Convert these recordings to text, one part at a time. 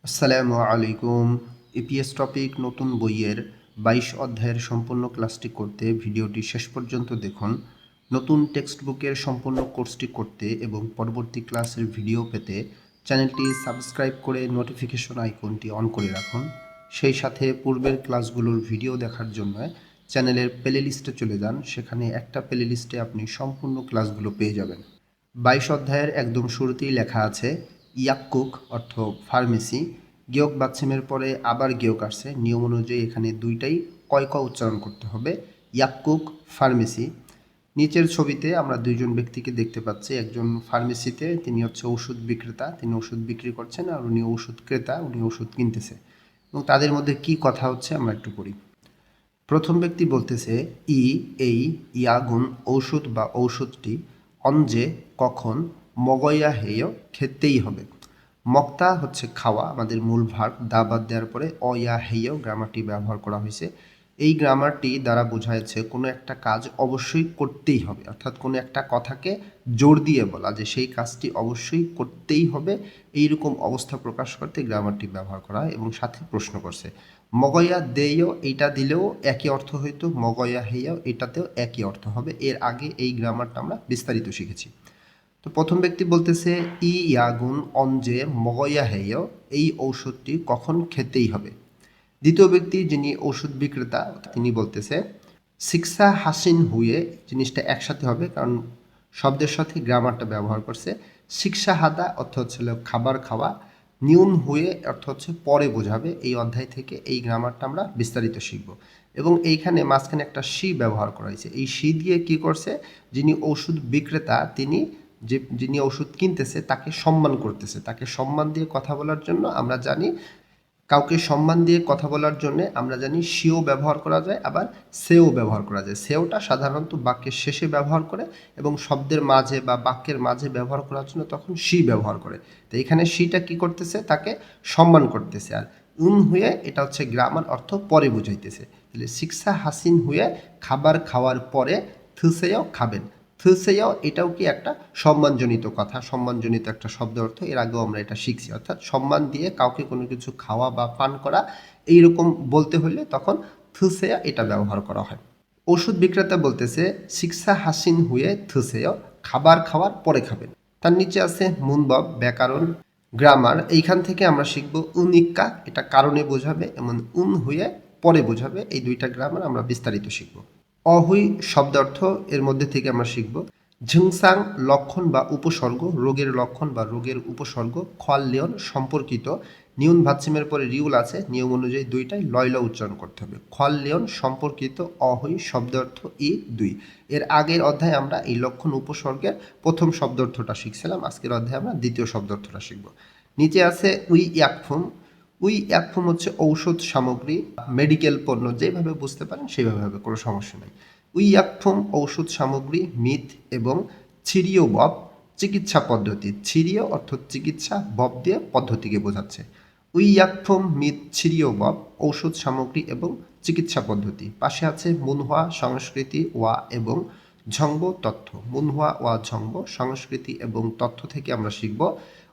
আসসালামু আলাইকুম। EPS topic নতুন বইয়ের ২২ অধ্যায়ের সম্পূর্ণ ক্লাসটি করতে ভিডিওটি শেষ পর্যন্ত দেখুন। নতুন টেক্সট বুকের সম্পূর্ণ কোর্সটি করতে এবং পরবর্তী ক্লাসের ভিডিও পেতে চ্যানেলটি সাবস্ক্রাইব করে নোটিফিকেশন আইকনটি অন করে রাখুন। সেই সাথে পূর্বের ক্লাসগুলোর ভিডিও দেখার জন্য চ্যানেলের প্লেলিস্টে চলে যান। সেখানে একটা প্লেলিস্টে আপনি সম্পূর্ণ ক্লাসগুলো পেয়ে যাবেন। ২২ অধ্যায়ের একদম শুরুতেই লেখা আছে ইয়াক্কুক অর্থ ফার্মেসি। গেয়ক বাচ্ছিমের পরে আবার গেয়ক আসছে, নিয়ম অনুযায়ী এখানে দুইটাই কয় ক উচ্চারণ করতে হবে। ইয়াক্কুক ফার্মেসি। নিচের ছবিতে আমরা দুইজন ব্যক্তিকে দেখতে পাচ্ছি। একজন ফার্মেসিতে, তিনি হচ্ছে ওষুধ বিক্রেতা, তিনি ওষুধ বিক্রি করছেন, আর উনি ওষুধ ক্রেতা, উনি ওষুধ কিনতেছে। এবং তাদের মধ্যে কি কথা হচ্ছে আমরা একটু পড়ি। প্রথম ব্যক্তি বলতেছে এই ইয়াগুন ঔষধ বা ঔষধটি অঞ্জে কখন মগয়া হেয় খেতেই হবে। মক্তা হচ্ছে খাওয়া, আমাদের মূল ভার্ব, দা বাদ দেওয়ার পরে অয়া হেয় গ্রামারটি ব্যবহার করা হয়েছে। এই গ্রামারটি দ্বারা বোঝাচ্ছে কোনো একটা কাজ অবশ্যই করতেই হবে, অর্থাৎ কোনো একটা কথাকে জোর দিয়ে বলা যে সেই কাজটি অবশ্যই করতেই হবে, এইরকম অবস্থা প্রকাশ করতে গ্রামারটি ব্যবহার করা হয়। এবং সাথে প্রশ্ন করছে মগয়া দেয়, এইটা দিলেও একই অর্থ হইতো, মগয়া হেয় এটাতেও একই অর্থ হবে। এর আগে এই গ্রামারটা আমরা বিস্তারিত শিখেছি। তো প্রথম ব্যক্তি বলতেছে ইয়াগুন অঞ্জে মগয়া হেয়, এই ঔষধটি কখন খেতেই হবে। দ্বিতীয় ব্যক্তি যিনি ওষুধ বিক্রেতা, তিনি বলতেছে শিক্ষা হাসিন হুয়ে, জিনিসটা একসাথে হবে কারণ শব্দের সাথে গ্রামারটা ব্যবহার করছে। শিক্ষা হাদা অর্থ হচ্ছে খাবার খাওয়া, নিউন হুয়ে অর্থ হচ্ছে পরে বোঝাবে। এই অধ্যায় থেকে এই গ্রামারটা আমরা বিস্তারিত শিখব। এবং এইখানে মাঝখানে একটা সি ব্যবহার করা হয়েছে। এই সি দিয়ে কি করছে, যিনি ওষুধ বিক্রেতা তিনি যিনি ওষুধ কিনতেছে তাকে সম্মান করতেছে। তাকে সম্মান দিয়ে কথা বলার জন্য আমরা জানি, কাউকে সম্মান দিয়ে কথা বলার জন্য আমরা জানি সিও ব্যবহার করা যায়, আবার সেও ব্যবহার করা যায়। সেওটা সাধারণত বাক্যের শেষে ব্যবহার করে এবং শব্দের মাঝে বা বাক্যের মাঝে ব্যবহার করার জন্য তখন সি ব্যবহার করে। তো এখানে সিটা কি করতেছে, তাকে সম্মান করতেছে। আর হুয়ে এটা হচ্ছে গ্রামার, অর্থ পরে বুঝাইতেছে। তাহলে শিক্ষা হাসিন হুয়ে খাবার খাওয়ার পরে থুসেও খাবেন। থুসেও এটাও কি একটা সম্মানজনিত কথা, সম্মানজনিত একটা শব্দ অর্থ। এর আগেও আমরা এটা শিখছি, অর্থাৎ সম্মান দিয়ে কাউকে কোনো কিছু খাওয়া বা পান করা এইরকম বলতে হলে তখন থুসেয়া এটা ব্যবহার করা হয়। ওষুধ বিক্রেতা বলতেছে শিক্ষা হাসিন হুয়ে থুসেয়, খাবার খাওয়ার পরে খাবেন। তার নিচে আছে মুনবব ব্যাকরণ গ্রামার। এইখান থেকে আমরা শিখব উনিক্কা, এটা কারণে বোঝাবে, এমন হুয়ে পরে বোঝাবে। এই দুইটা গ্রামার আমরা বিস্তারিত শিখব। অহুই শব্দার্থ, এর মধ্যে থেকে আমরা শিখব ঝুংসাং লক্ষণ বা উপসর্গ, রোগের লক্ষণ বা রোগের উপসর্গ। খল লিয়ন সম্পর্কিত, নিউন ভাচ্ছিমের পরে রিউল আছে, নিয়ম অনুযায়ী দুইটাই লয়ল উচ্চারণ করতে হবে। খল লিয়ন সম্পর্কিত অহুই শব্দার্থ ই ২। এর আগের অধ্যায়ে আমরা এই লক্ষণ উপসর্গের প্রথম শব্দার্থটা শিখছিলাম, আজকের অধ্যায়ে আমরা দ্বিতীয় শব্দার্থটা শিখব। নিচে আছে উই ইয়াকফুম। উই একফুম হচ্ছে ঔষধ সামগ্রী, মেডিকেল পণ্য, যেভাবে বুঝতে পারেন সেভাবে হবে, কোনো সমস্যা নেই। উই একফুম ঔষধ সামগ্রী, মিথ এবং ছিরিয় বব চিকিৎসা পদ্ধতি। ছিরিয় অর্থাৎ চিকিৎসা, বব দিয়ে পদ্ধতিকে বোঝাচ্ছে। উই একফুম মিথ ছিরিয় বব ঔষধ সামগ্রী এবং চিকিৎসা পদ্ধতি। পাশে আছে মুনহুয়া সংস্কৃতি ওয়া এবং ঝঙ্গ তথ্য। মুনহুয়া ওয়া ঝঙ্গ সংস্কৃতি এবং তথ্য থেকে আমরা শিখব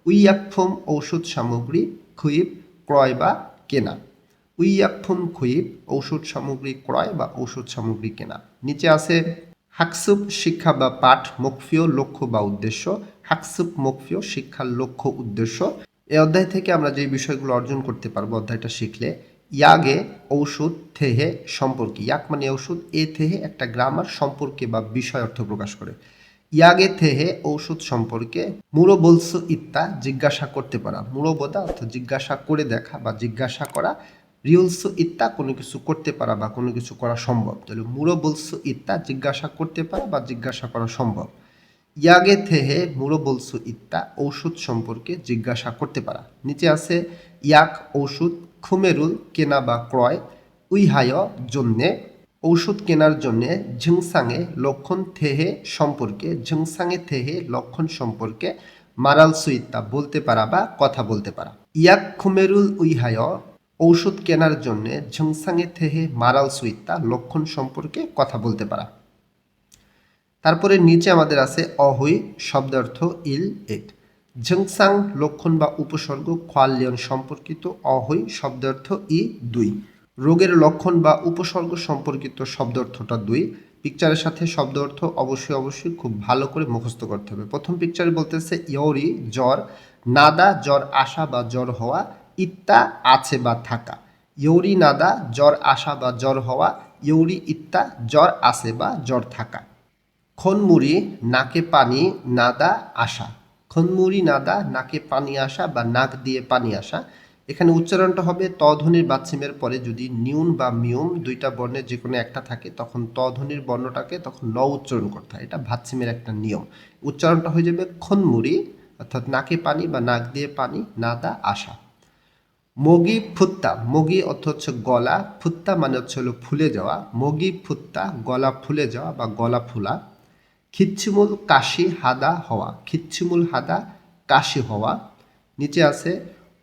উই একফুম ঔষধ সামগ্রী খুইব ক্রয় বা কেনা। উইয়াকফুন খুইব ঔষধ সামগ্রী ক্রয় বা ঔষধ সামগ্রী কেনা। নিচে আছে হাকসুপ শিক্ষা বা পাঠ, মুখফিও লক্ষ্য বা উদ্দেশ্য। হাকসুপ মুখফিও শিক্ষার লক্ষ্য উদ্দেশ্য। এই অধ্যায় থেকে আমরা যে বিষয়গুলো অর্জন করতে পারবো অধ্যায়টা শিখলে, ইয়াগে ঔষধ থেহে সম্পর্কে, ইয়াক মানে ঔষধ, এ থেহে একটা গ্রামার সম্পর্কে বা বিষয় অর্থ প্রকাশ করে। ইয়াগে থেহে ঔষধ সম্পর্কে মুরো বলসু ইত্তা জিজ্ঞাসা করতে পারা। মুরোবোদা অর্থাৎ জিজ্ঞাসা করে দেখা বা জিজ্ঞাসা করা। রিউলসু ইত্তা কোনো কিছু করতে পারা বা কোনো কিছু করা সম্ভব। তাহলে মুরো বলসু ইত্তা জিজ্ঞাসা করতে পারা বা জিজ্ঞাসা করা সম্ভব। ইয়াগে থেহে মুরো বলসু ইত্তা ঔষধ সম্পর্কে জিজ্ঞাসা করতে পারা। নিচে আছে ইয়াক ঔষধ খুমেরুল কেনা বা ক্রয়, উইহায় জন্যে ঔষধ কেনার জন্যে ঝিংসাঙে লক্ষণ থেহে সম্পর্কে, ঝিংসাঙে থেহে লক্ষণ সম্পর্কে মারাল সুইত্তা বলতে পারা বা কথা বলতে পারা। ইয়াক খুমেরুল উইহায় ঔষধ কেনার জন্যে ঝিংসাঙে থেহে মারাল সুইত্তা লক্ষণ সম্পর্কে কথা বলতে পারা। তারপরে নিচে আমাদের আছে অহুই শব্দার্থ ইল এট। ঝংসাং লক্ষণ বা উপসর্গ খোয়ালিয়ন সম্পর্কিত অহৈ শব্দার্থ ই 2। রোগের লক্ষণ বা উপসর্গ সম্পর্কিত শব্দার্থটা 2। পিকচারের সাথে শব্দ অর্থ অবশ্যই খুব ভালো করে মুখস্থ করতে হবে। প্রথম পিকচারে বলতেছে ইয়রি জ্বর, নাদা জ্বর আসা বা জ্বর হওয়া, ইত্তা আছে বা থাকা। ইয়রি নাদা জ্বর আসা বা জ্বর হওয়া, ইয়রি ইত্তা জ্বর আছে বা জ্বর থাকা। খনমুড়ি নাকে পানি নাদা আসা। খনমুড়ি নাদা নাকে পানি আসা বা নাক দিয়ে পানি আসা। এখানে উচ্চারণটা হবে ত ধ্বনির বাচ্চিমের পরে যদি নিউন বা মিউম দুইটা বর্ণের যে কোনো একটা থাকে তখন ত ধ্বনির বর্ণটাকে তখন ন উচ্চারণ করতে হয়। এটা ভাচ্চিমের একটা নিয়ম। উচ্চারণটা হয়ে যাবে খনমুড়ি অর্থাৎ নাকে পানি বা নাক দিয়ে পানি নাদা আসা। মগি ফুত্তা, মগি অর্থ হচ্ছে গলা, ফুত্তা মানে হচ্ছে হলো ফুলে যাওয়া। মগি ফুত্তা গলা ফুলে যাওয়া বা গলা ফুলা। খিচ্ছিমুল কাশি হাদা হওয়া, খিচ্ছিমুল হাদা কাশি হওয়া। নিচে আছে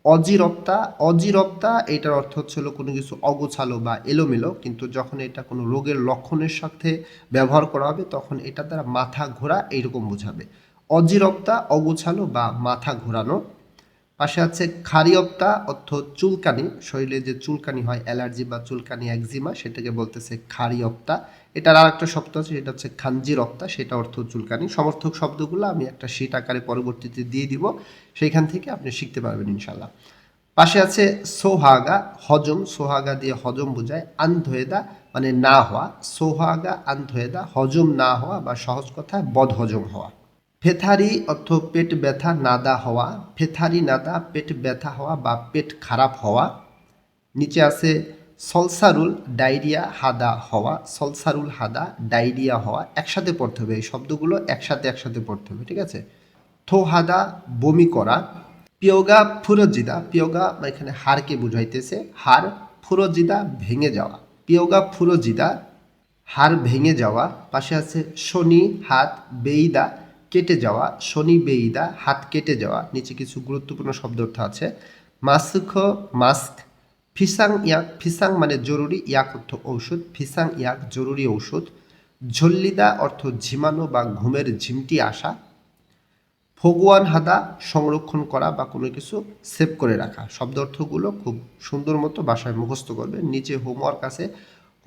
অজিরপ্তা, অজিরপ্তা এটার অর্থ হচ্ছে হলো কোনো কিছু অগোছালো বা এলোমেলো, কিন্তু যখন এটা কোনো রোগের লক্ষণের সাথে ব্যবহার করা হবে তখন এটা দ্বারা মাথা ঘোরা এইরকম বোঝাবে। অজিরপ্তা অগোছালো বা মাথা ঘোরানো। পাশে আছে খারিয়প্তা অর্থ চুলকানি, শরীরে যে চুলকানি হয় অ্যালার্জি বা চুলকানি একজিমা সেটাকে বলতেছে খারিয়প্তা। এটার আর একটা শব্দ আছে সেটা হচ্ছে খাঞ্জিরপ্তা, সেটা অর্থ চুলকানি। সমর্থক শব্দগুলো আমি একটা শীট আকারে পরবর্তীতে দিয়ে দিব, সেইখান থেকে আপনি শিখতে পারবেন ইনশাল্লাহ। পাশে আছে সোহাগা হজম, সোহাগা দিয়ে হজম বোঝায়। আনধয়েদা মানে না হওয়া, সোহাগা আনধয়েদা হজম না হওয়া বা সহজ কথায় বদহজম হওয়া। ফেথারি অর্থ পেট ব্যথা নাদা হওয়া, ফেথারি নাদা পেট ব্যথা হওয়া বা পেট খারাপ হওয়া। নিচে আছে সলসারুল ডায়রিয়া হাদা হওয়া, সলসারুল হাদা ডায়রিয়া হওয়া। একসাথে পড়তে হবে, এই শব্দগুলো একসাথে পড়তে হবে, ঠিক আছে। থোহাদা বমি করা। পিয়োগা ফুরজিদা, পিয়োগা এখানে হাড়কে বুঝাইতেছে, হাড়, ফুরজিদা ভেঙে যাওয়া। পিয়োগা ফুরজিদা হাড় ভেঙে যাওয়া। পাশে আছে শনি হাত বেইদা কেটে যাওয়া, শনি বেইদা হাত কেটে যাওয়া। নিচে কিছু গুরুত্বপূর্ণ শব্দ অর্থ আছে। মাস্ক মাস্ক, ফিসাং ইয়াক, ফিসাং মানে জরুরি, ইয়াক অর্থ ঔষধ, ফিসাং ইয়াক জরুরি ঔষধ। ঝল্লিদা অর্থ ঝিমানো বা ঘুমের ঝিমটি আসা। ফগুয়ান হাদা সংরক্ষণ করা বা কোনো কিছু সেভ করে রাখা। শব্দ অর্থগুলো খুব সুন্দর মতো বাসায় মুখস্থ করবেন। নিচে হোমওয়ার্ক আছে,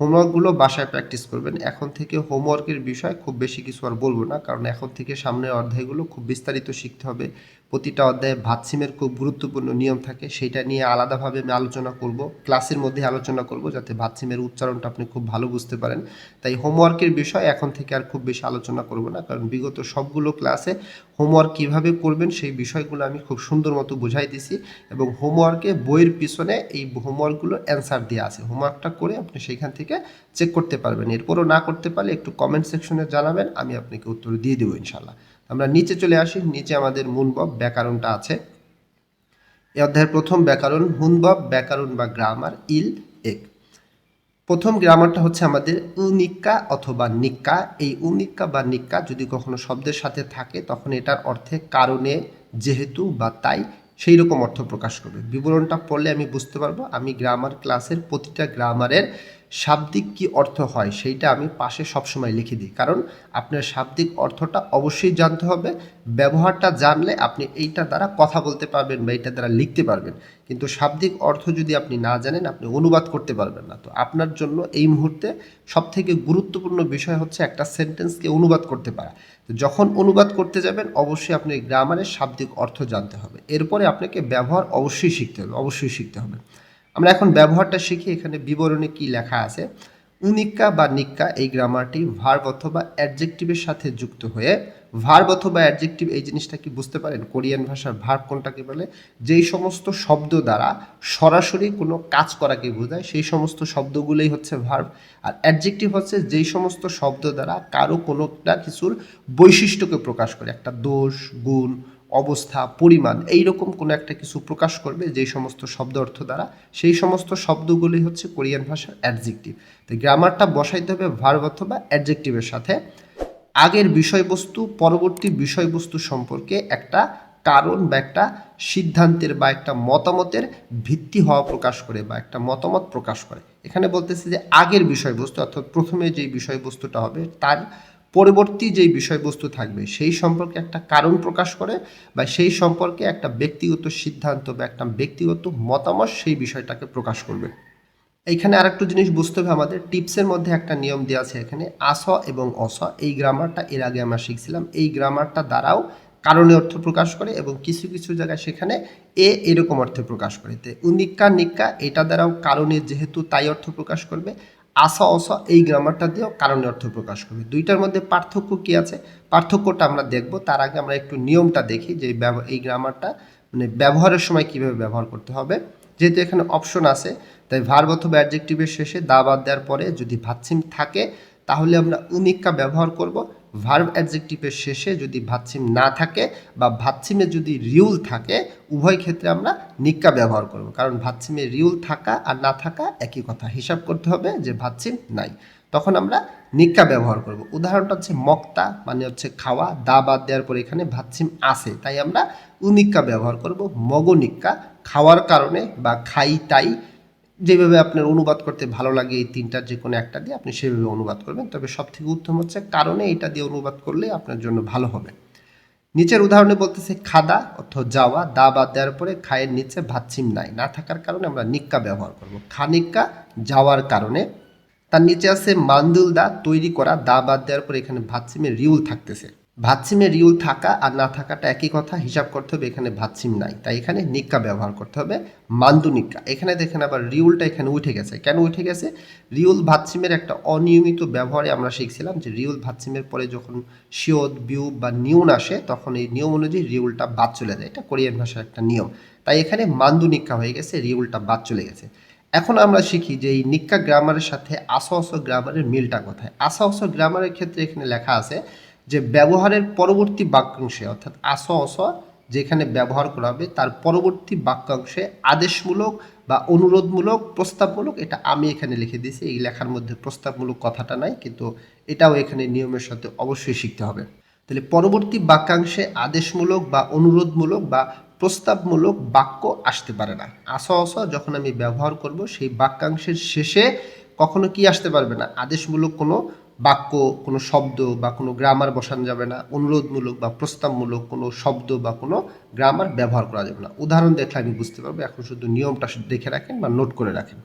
হোমওয়ার্কগুলো বাসায় প্র্যাকটিস করবেন। এখন থেকে হোমওয়ার্কের বিষয় খুব বেশি কিছু আর বলবো না, কারণ এখন থেকে সামনের অধ্যায়গুলো খুব বিস্তারিত শিখতে হবে। প্রতিটা অধ্যায়ে ভাচ্ছিমের খুব গুরুত্বপূর্ণ নিয়ম থাকে, সেইটা নিয়ে আলাদাভাবে আমি আলোচনা করব, ক্লাসের মধ্যে আলোচনা করব, যাতে ভাচ্ছিমের উচ্চারণটা আপনি খুব ভালো বুঝতে পারেন। তাই হোমওয়ার্কের বিষয় এখন থেকে আর খুব বেশি আলোচনা করব না, কারণ বিগত সবগুলো ক্লাসে হোমওয়ার্ক কিভাবে করবেন সেই বিষয়গুলো আমি খুব সুন্দর মতো বুঝাই দিছি, এবং হোমওয়ার্কে বইয়ের পিছনে এই হোমওয়ার্কগুলোর অ্যান্সার দেওয়া আছে। হোমওয়ার্কটা করে আপনি সেইখান থেকে চেক করতে পারবেন। এরপরও না করতে পারলে একটু কমেন্ট সেকশনে জানাবেন, আমি আপনাকে উত্তর দিয়ে দেবো ইনশাল্লাহ। আমরা নিচে চলে আসি, নিচে আমাদের মুনবব ব্যাকরণটা আছে। এই অধ্যায়ের প্রথম ব্যাকরণ হুনবব ব্যাকরণ বা গ্রামার ইল এক। প্রথম গ্রামারটা হচ্ছে আমাদের উনিক্কা অথবা নিক্কা। এই উনিক্কা বা নিক্কা যদি কখনো শব্দের সাথে থাকে তখন এটার অর্থে কারণে, যেহেতু বা তাই সেই রকম অর্থ প্রকাশ করবে। বিবরণটা পড়লে আমি বুঝতে পারবো। আমি গ্রামার ক্লাসের প্রতিটা গ্রামারের শাব্দিক কি অর্থ হয় সেইটা আমি পাশে সবসময় লিখে দিই, কারণ আপনার শাব্দিক অর্থটা অবশ্যই জানতে হবে। ব্যবহারটা জানলে আপনি এইটা দ্বারা কথা বলতে পারবেন বা এইটা দ্বারা লিখতে পারবেন, কিন্তু শাব্দিক অর্থ যদি আপনি না জানেন আপনি অনুবাদ করতে পারবেন না। তো আপনার জন্য এই মুহূর্তে সবথেকে গুরুত্বপূর্ণ বিষয় হচ্ছে একটা সেন্টেন্সকে অনুবাদ করতে পারা। তো যখন অনুবাদ করতে যাবেন অবশ্যই আপনি গ্রামারের শাব্দিক অর্থ জানতে হবে, এরপরে আপনাকে ব্যবহার অবশ্যই শিখতে হবে। আমরা এখন ব্যবহারটা শিখি। এখানে বিবরণে কি লেখা আছে। উনিক্কা বা নিক্কা এই গ্রামারটি ভার্ব অথবা অ্যাডজেক্টিভের সাথে যুক্ত হয়ে, ভার্ব অথবা অ্যাডজেক্টিভ এই জিনিসটা কি বুঝতে পারেন? কোরিয়ান ভাষার ভার্ব কোনটাকে বলে? যেই সমস্ত শব্দ দ্বারা সরাসরি কোনো কাজ করাকে বোঝায় সেই সমস্ত শব্দগুলোই হচ্ছে ভার্ব। আর অ্যাডজেক্টিভ হচ্ছে যেই সমস্ত শব্দ দ্বারা কারো কোনোটা কিছুর বৈশিষ্ট্যকে প্রকাশ করে, একটা দোষ, গুণ, অবস্থা, পরিমাণ এইরকম কোনো একটা কিছু প্রকাশ করবে যেই সমস্ত শব্দ অর্থ দ্বারা, সেই সমস্ত শব্দগুলোই হচ্ছে কোরিয়ান ভাষার অ্যাডজেক্টিভ। তো গ্রামারটা বসাইতে হবে ভার্ব অথবা অ্যাডজেক্টিভের সাথে। আগের বিষয়বস্তু পরবর্তী বিষয়বস্তু সম্পর্কে একটা কারণ বা একটা সিদ্ধান্তের বা একটা মতামতের ভিত্তি হওয়া প্রকাশ করে বা একটা মতামত প্রকাশ করে। এখানে বলতেছে যে আগের বিষয়বস্তু অর্থাৎ প্রথমে যেই বিষয়বস্তুটা হবে তার পরবর্তী যেই বিষয়বস্তু থাকবে সেই সম্পর্কে একটা কারণ প্রকাশ করে বা সেই সম্পর্কে একটা ব্যক্তিগত সিদ্ধান্ত বা একটা ব্যক্তিগত মতামত সেই বিষয়টাকে প্রকাশ করবে। এইখানে আরেকটু জিনিস বুঝতে হবে, আমাদের টিপসের মধ্যে একটা নিয়ম দেওয়া আছে এখানে, আস এবং অস, এই গ্রামারটা এর আগে আমরা শিখছিলাম। এই গ্রামারটা দ্বারাও কারণে অর্থ প্রকাশ করে এবং কিছু কিছু জায়গায় সেখানে এরকম অর্থে প্রকাশ করে। তো উনিক্কা নিক্কা এটা দ্বারাও কারণে যেহেতু তাই অর্থ প্রকাশ করবে, আসা অস এই গ্রামারটা দিয়েও কারণে অর্থ প্রকাশ করবে। দুইটার মধ্যে পার্থক্য কি আছে, পার্থক্যটা আমরা দেখব। তার আগে আমরা একটু নিয়মটা দেখি যে এই গ্রামারটা মানে ব্যবহারের সময় কিভাবে ব্যবহার করতে হবে। যেহেতু এখানে অপশন আছে, তাই ভার্ব অথবা অ্যাডজেক্টিভের শেষে দা বাদ দেওয়ার পরে যদি ভাতসিম থাকে তাহলে আমরা উনিক্কা ব্যবহার করব। ভার্ব অ্যাডজেক্টিভের শেষে যদি ভাতসিম না থাকে বা ভাতসিমে যদি রিউল থাকে উভয় ক্ষেত্রে আমরা নিক্কা ব্যবহার করব, কারণ ভাতসিমে রিউল থাকা আর না থাকা একই কথা, হিসাব করতে হবে যে ভাতসিম নাই, তখন আমরা নিক্কা ব্যবহার করব। উদাহরণটা হচ্ছে মক্তা মানে হচ্ছে খাওয়া, দা বাদ দেওয়ার পরে এখানে ভাতসিম আছে তাই আমরা উনিক্কা ব্যবহার করব। মগনিক্কা খাওয়ার কারণে বা খাই তাই, যেভাবে আপনার অনুবাদ করতে ভালো লাগে এই তিনটার যে কোনো একটা দিয়ে আপনি সেভাবে অনুবাদ করবেন, তবে সব থেকে উত্তম হচ্ছে কারণে এটা দিয়ে অনুবাদ করলে আপনার জন্য ভালো হবে। নিচের উদাহরণে বলতেছে খাদা অর্থাৎ যাওয়া, দা বাদ দেওয়ার পরে খায়ের নিচে ভাতসিম নাই, না থাকার কারণে আমরা নিক্কা ব্যবহার করব। খানিক্কা যাওয়ার কারণে, তার নিচে আছে মান্দুল দা তৈরি করা, দা বাদ দেওয়ার পরে এখানে ভাতসিমে রিউল থাকতেছে। ভাতসিমে রিউল থাকা আর না থাকাটা একই কথা, হিসাব করতে হবে, এখানে ভাতসিম নাই তাই এখানে নিক্কা ব্যবহার করতে হবে, মান্দু নিক্কা। এখানে দেখেন আবার রিউলটা এখানে উঠে গেছে, কেন উঠে গেছে? রিউল ভাতসিমের একটা অনিয়মিত ব্যবহারে আমরা শিখছিলাম যে রিউল ভাতসিমের পরে যখন শিওদ বিউ বা নিউন আসে তখন এই নিয়ম অনুযায়ী রিউলটা বাদ চলে যায়, এটা কোরিয়ান ভাষার একটা নিয়ম। তাই এখানে মান্দু নিক্কা হয়ে গেছে, রিউলটা বাদ চলে গেছে। এখন আমরা শিখি যে এই নিক্কা গ্রামারের সাথে আসা অস গ্রামারের মিলটা কোথায়। আসা অস গ্রামারের ক্ষেত্রে এখানে লেখা আছে যে ব্যবহারের পরবর্তী বাক্যাংশে অর্থাৎ আসা অস যেখানে ব্যবহার করা হবে তার পরবর্তী বাক্যাংশে আদেশমূলক বা অনুরোধমূলক, প্রস্তাবমূলক, এটা আমি এখানে লিখে দিয়েছি, এই লেখার মধ্যে প্রস্তাবমূলক কথাটা নাই, কিন্তু এটাও এখানে নিয়মের সাথে অবশ্যই শিখতে হবে। তাহলে পরবর্তী বাক্যাংশে আদেশমূলক বা অনুরোধমূলক বা প্রস্তাবমূলক বাক্য আসতে পারে না। আসা অসা যখন আমি ব্যবহার করব সেই বাক্যাংশের শেষে কখনো কি আসতে পারবে না, আদেশমূলক কোনো বাক্য, কোনো শব্দ বা কোনো গ্রামার বসানো যাবে না, অনুরোধমূলক বা প্রস্তাবমূলক কোনো শব্দ বা কোনো গ্রামার ব্যবহার করা যাবে না। উদাহরণ দেখলে আমি বুঝতে পারবো, এখন শুধু নিয়মটা দেখে রাখেন বা নোট করে রাখেন।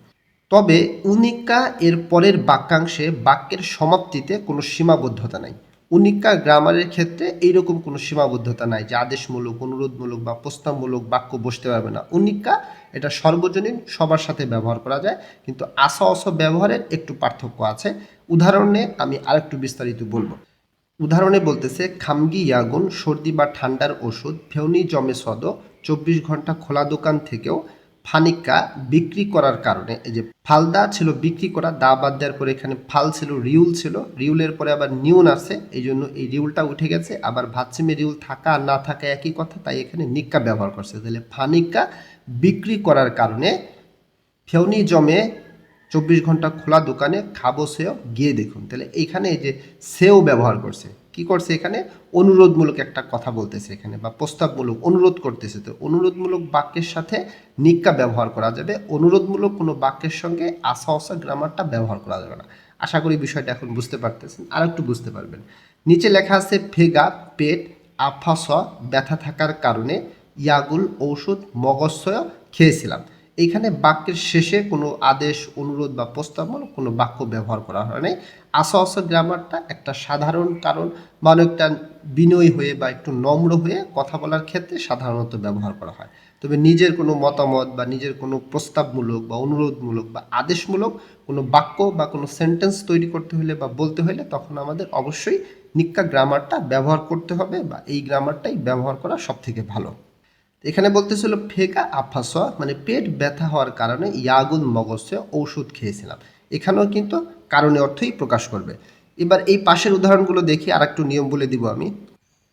তবে উনিক্কা এর পরের বাক্যাংশে বাক্যের সমাপ্তিতে কোনো সীমাবদ্ধতা নাই। উনিক্কা গ্রামারের ক্ষেত্রে এইরকম কোনো সীমাবদ্ধতা নাই যে আদেশমূলক, অনুরোধমূলক বা প্রস্তাবমূলক বাক্য বসতে পারবে না। উনিক্কা এটা সর্বজনীন, সবার সাথে ব্যবহার করা যায়, কিন্তু আসা অস ব্যবহারের একটু পার্থক্য আছে। উদাহরণে আমি আরেকটু বিস্তারিত বলবো। উদাহরণে বলতেছে খামগি ইয়াগুন সর্দি বা ঠান্ডার ওষুধ ফেউনি জমে সদ 24 ঘন্টা খোলা দোকান থেকেও ফানিক্কা বিক্রি করার কারণে, এই যে ফালদা ছিল বিক্রি করা, দা বাদ দেওয়ার পরে এখানে ফাল ছিল, রিউল ছিল, রিউলের পরে আবার নিউন আছে, এই জন্য এই রিউলটা উঠে গেছে। আবার ভাতসিমে রিউল থাকা আর না থাকা একই কথা, তাই এখানে নিক্কা ব্যবহার করছে। তাহলে ফানিক্কা বিক্রি করার কারণে ফেউনি জমে 24 ঘন্টা খোলা দোকানে খাবো সেও গিয়ে দেখুন। তাহলে এইখানে এই যে সেও ব্যবহার করছে, কি করছে এখানে অনুরোধমূলক একটা কথা বলতেছে এখানে, বা প্রস্তাবমূলক অনুরোধ করতেছে। তো অনুরোধমূলক বাক্যের সাথে নিক্কা ব্যবহার করা যাবে, অনুরোধমূলক কোনো বাক্যের সঙ্গে আসা অসা গ্রামারটা ব্যবহার করা যাবে না। আশা করি বিষয়টা এখন বুঝতে পারতেছেন, আর একটু বুঝতে পারবেন। নিচে লেখা আছে ফেগা পেট, আফাস ব্যথা থাকার কারণে, ইয়াগুল ঔষধ মগজসয় খেয়েছিলাম। এইখানে বাক্যের শেষে কোনো আদেশ, অনুরোধ বা প্রস্তাবমূলক কোনো বাক্য ব্যবহার করা হয় নাই। আসা অসা গ্রামারটা একটা সাধারণ কারণ বা অনেকটা বিনয়ী হয়ে বা একটু নম্র হয়ে কথা বলার ক্ষেত্রে সাধারণত ব্যবহার করা হয়। তবে নিজের কোনো মতামত বা নিজের কোনো প্রস্তাবমূলক বা অনুরোধমূলক বা আদেশমূলক কোনো বাক্য বা কোনো সেন্টেন্স তৈরি করতে হলে বা বলতে হলে তখন আমাদের অবশ্যই নিক্কা গ্রামারটা ব্যবহার করতে হবে, বা এই গ্রামারটাই ব্যবহার করা সব থেকে ভালো। এখানে বলতেছিল ফেকা আফাসা মানে পেট ব্যথা হওয়ার কারণে ইয়াগুন মগজে ঔষধ খেয়েছিলাম, এখানেও কিন্তু কারণে অর্থই প্রকাশ করবে। এবার এই পাশের উদাহরণগুলো দেখি, আর একটু নিয়ম বলে দিব আমি।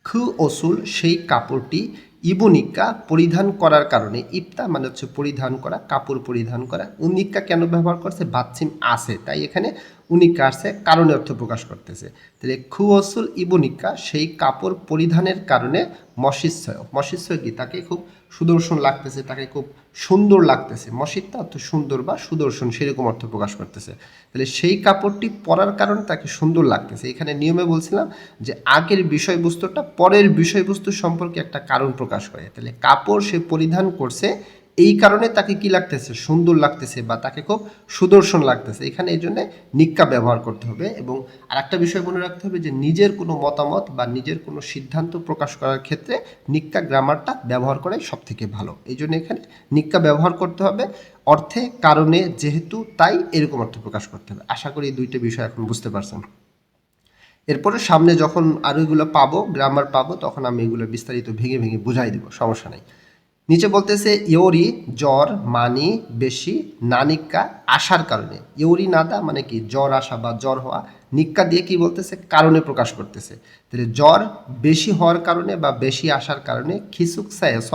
খু ওসুল সেই কাপড়টি, ইবুনিক্কা পরিধান করার কারণে, ইপ্তা মানে হচ্ছে পরিধান করা, কাপড় পরিধান করা। উনিক্কা কেন ব্যবহার করছে? বাচ্চিম আছে তাই এখানে উনিকা আসছে কারণে অর্থ প্রকাশ করতেছে। তাহলে খুয়সুল ইবুনিকা সেই কাপড় পরিধানের কারণে মসিচ্ছয় কি তাকে খুব সুদর্শন লাগতেছে, তাকে খুব সুন্দর লাগতেছে। মসিত্তা অর্থ সুন্দর বা সুদর্শন, সেরকম অর্থ প্রকাশ করতেছে। তাহলে সেই কাপড়টি পরার কারণে তাকে সুন্দর লাগতেছে। এখানে নিয়মে বলছিলাম যে আগের বিষয়বস্তুটা পরের বিষয়বস্তু সম্পর্কে একটা কারণ প্রকাশ করে। তাহলে কাপড় সে পরিধান করছে এই কারণে তাকে কি লাগতেছে, সুন্দর লাগতেছে বা তাকে খুব সুদর্শন লাগতেছে। এখানে এই জন্য নিক্কা ব্যবহার করতে হবে। এবং আরেকটা বিষয় মনে রাখতে হবে যে নিজের কোনো মতামত বা নিজের কোনো সিদ্ধান্ত প্রকাশ করার ক্ষেত্রে নিক্কা গ্রামারটা ব্যবহার করাই সব থেকে ভালো। এই জন্য এখানে নিক্কা ব্যবহার করতে হবে, অর্থে, কারণে, যেহেতু, তাই, এরকম অর্থ প্রকাশ করতে হবে। আশা করি এই দুইটা বিষয় এখন বুঝতে পারছেন। এরপরে সামনে যখন আরও এগুলো পাবো, গ্রামার পাবো, তখন আমি এগুলো বিস্তারিত ভেঙে ভেঙে বুঝাই দেবো, সমস্যা নেই। নিচে বলতেছে ইয়োরি জ্বর, মানি বেশি, না নিক্কা আসার কারণে। ইয়োরি নাদা মানে কি জ্বর আসা বা জ্বর হওয়া, নিক্কা দিয়ে কি বলতেছে কারণে প্রকাশ করতেছে। তাহলে জ্বর বেশি হওয়ার কারণে বা বেশি আসার কারণে খিসুকসায়স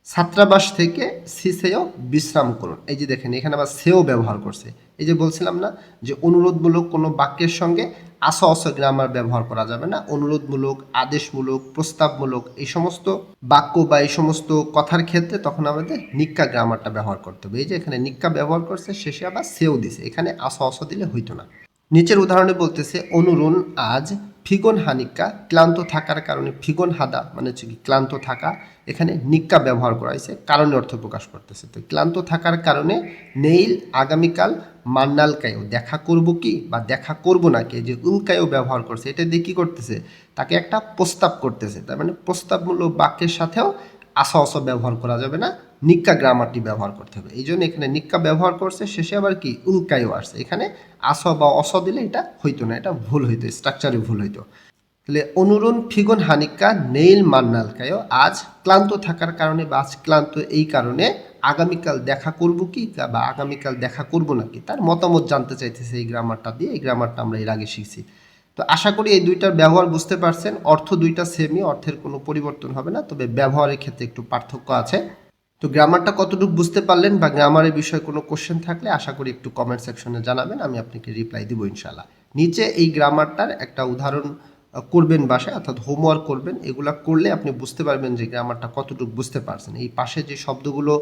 ছাত্রাবাস থেকে সিসেও বিশ্রাম করুন। এই যে দেখেন এখানে আবার সেও ব্যবহার করছে। এই যে বলছিলাম না যে অনুরোধমূলক কোনো বাক্যের সঙ্গে অস গ্রামার ব্যবহার করা যাবে না। অনুরোধমূলক, আদেশমূলক, প্রস্তাবমূলক এই সমস্ত বাক্য বা এই সমস্ত কথার ক্ষেত্রে তখন আমাদের নিক্কা গ্রামারটা ব্যবহার করতে হবে। এই যে এখানে নিক্কা ব্যবহার করছে, শেষে আবার সেও দিছে, এখানে অস দিলে হইতো না। নিচের উদাহরণে বলতেছে অনুরুণ আজ ফিগন হানিক্কা, ক্লান্ত থাকার কারণে। ফিগন হাদা মানে হচ্ছে কি ক্লান্ত থাকা, এখানে নিক্কা ব্যবহার করা হয়েছে, কারণে অর্থ প্রকাশ করতেছে। তো ক্লান্ত থাকার কারণে নেইল আগামীকাল মান্নালকায়ও দেখা করব কি বা দেখা করব নাকি, যে উল্কায়ও ব্যবহার করছে, এটা দিয়ে কী করতেছে, তাকে একটা প্রস্তাব করতেছে। তার মানে প্রস্তাবমূলক বাক্যের সাথেও অস ব্যবহার করা যাবে না, নিক্কা গ্রামারটি ব্যবহার করতে হবে। এই জন্য এখানে নিক্কা ব্যবহার করছে, শেষে আবার কি উল্কায়ও আসছে। এখানে বা অস দিলে এটা হইতো না, এটা ভুল হইতো, স্ট্রাকচারে ভুল হইতো। তাহলে অনুরণ ফিগন হানিকা নেইল মান্নালকায়, আজ ক্লান্ত থাকার কারণে বা আজ ক্লান্ত এই কারণে আগামীকাল দেখা করব কি বা আগামীকাল দেখা করব নাকি, তার মতামত জানতে চাইতেছে এই গ্রামারটা দিয়ে। এই গ্রামারটা আমরা এর আগে শিখছি। তো আশা করি এই দুইটার ব্যবহার বুঝতে পারছেন। অর্থ দুইটা সেমই, অর্থের কোনো পরিবর্তন হবে না, তবে ব্যবহারের ক্ষেত্রে একটু পার্থক্য আছে। তো গ্রামারটা কতটুকু বুঝতে পারলেন বা গ্রামারের বিষয়ে কোনো কোশ্চেন থাকলে আশা করি একটু কমেন্ট সেকশনে জানাবেন, আমি আপনাকে রিপ্লাই দিব ইনশাল্লাহ। নিচে এই গ্রামারটার একটা উদাহরণ করবেন বাসায়, অর্থাৎ হোমওয়ার্ক করবেন। এগুলা করলে আপনি বুঝতে পারবেন যে গ্রামারটা কতটুকু বুঝতে পারছেন। এই পাশে যে শব্দগুলো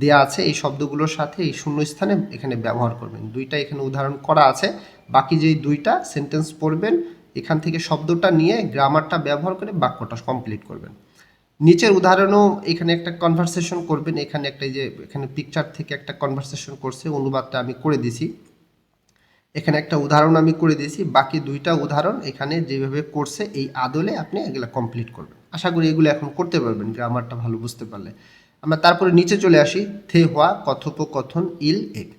দেয়া আছে এই শব্দগুলোর সাথে এই শূন্যস্থানে এখানে ব্যবহার করবেন। দুইটা এখানে উদাহরণ করা আছে, বাকি যেই দুইটা সেন্টেন্স পড়বেন এখান থেকে শব্দটা নিয়ে গ্রামারটা ব্যবহার করে বাক্যটা কমপ্লিট করবেন। নিচের উদাহরণও এখানে একটা কনভারসেশন করবেন। এখানে একটা যে এখানে পিকচার থেকে একটা কনভারসেশন করছে, অনুবাদটা আমি করে দিছি। এখানে একটা উদাহরণ আমি করে দিয়েছি, বাকি দুইটা উদাহরণ এখানে যেভাবে করছে এই আদলে আপনি এগুলো কমপ্লিট করবেন। আশা করি এগুলো এখন করতে পারবেন গ্রামারটা ভালো বুঝতে পারলে। আমরা তারপরে নিচে চলে আসি। থে হওয়া কথোপকথন ইল এক।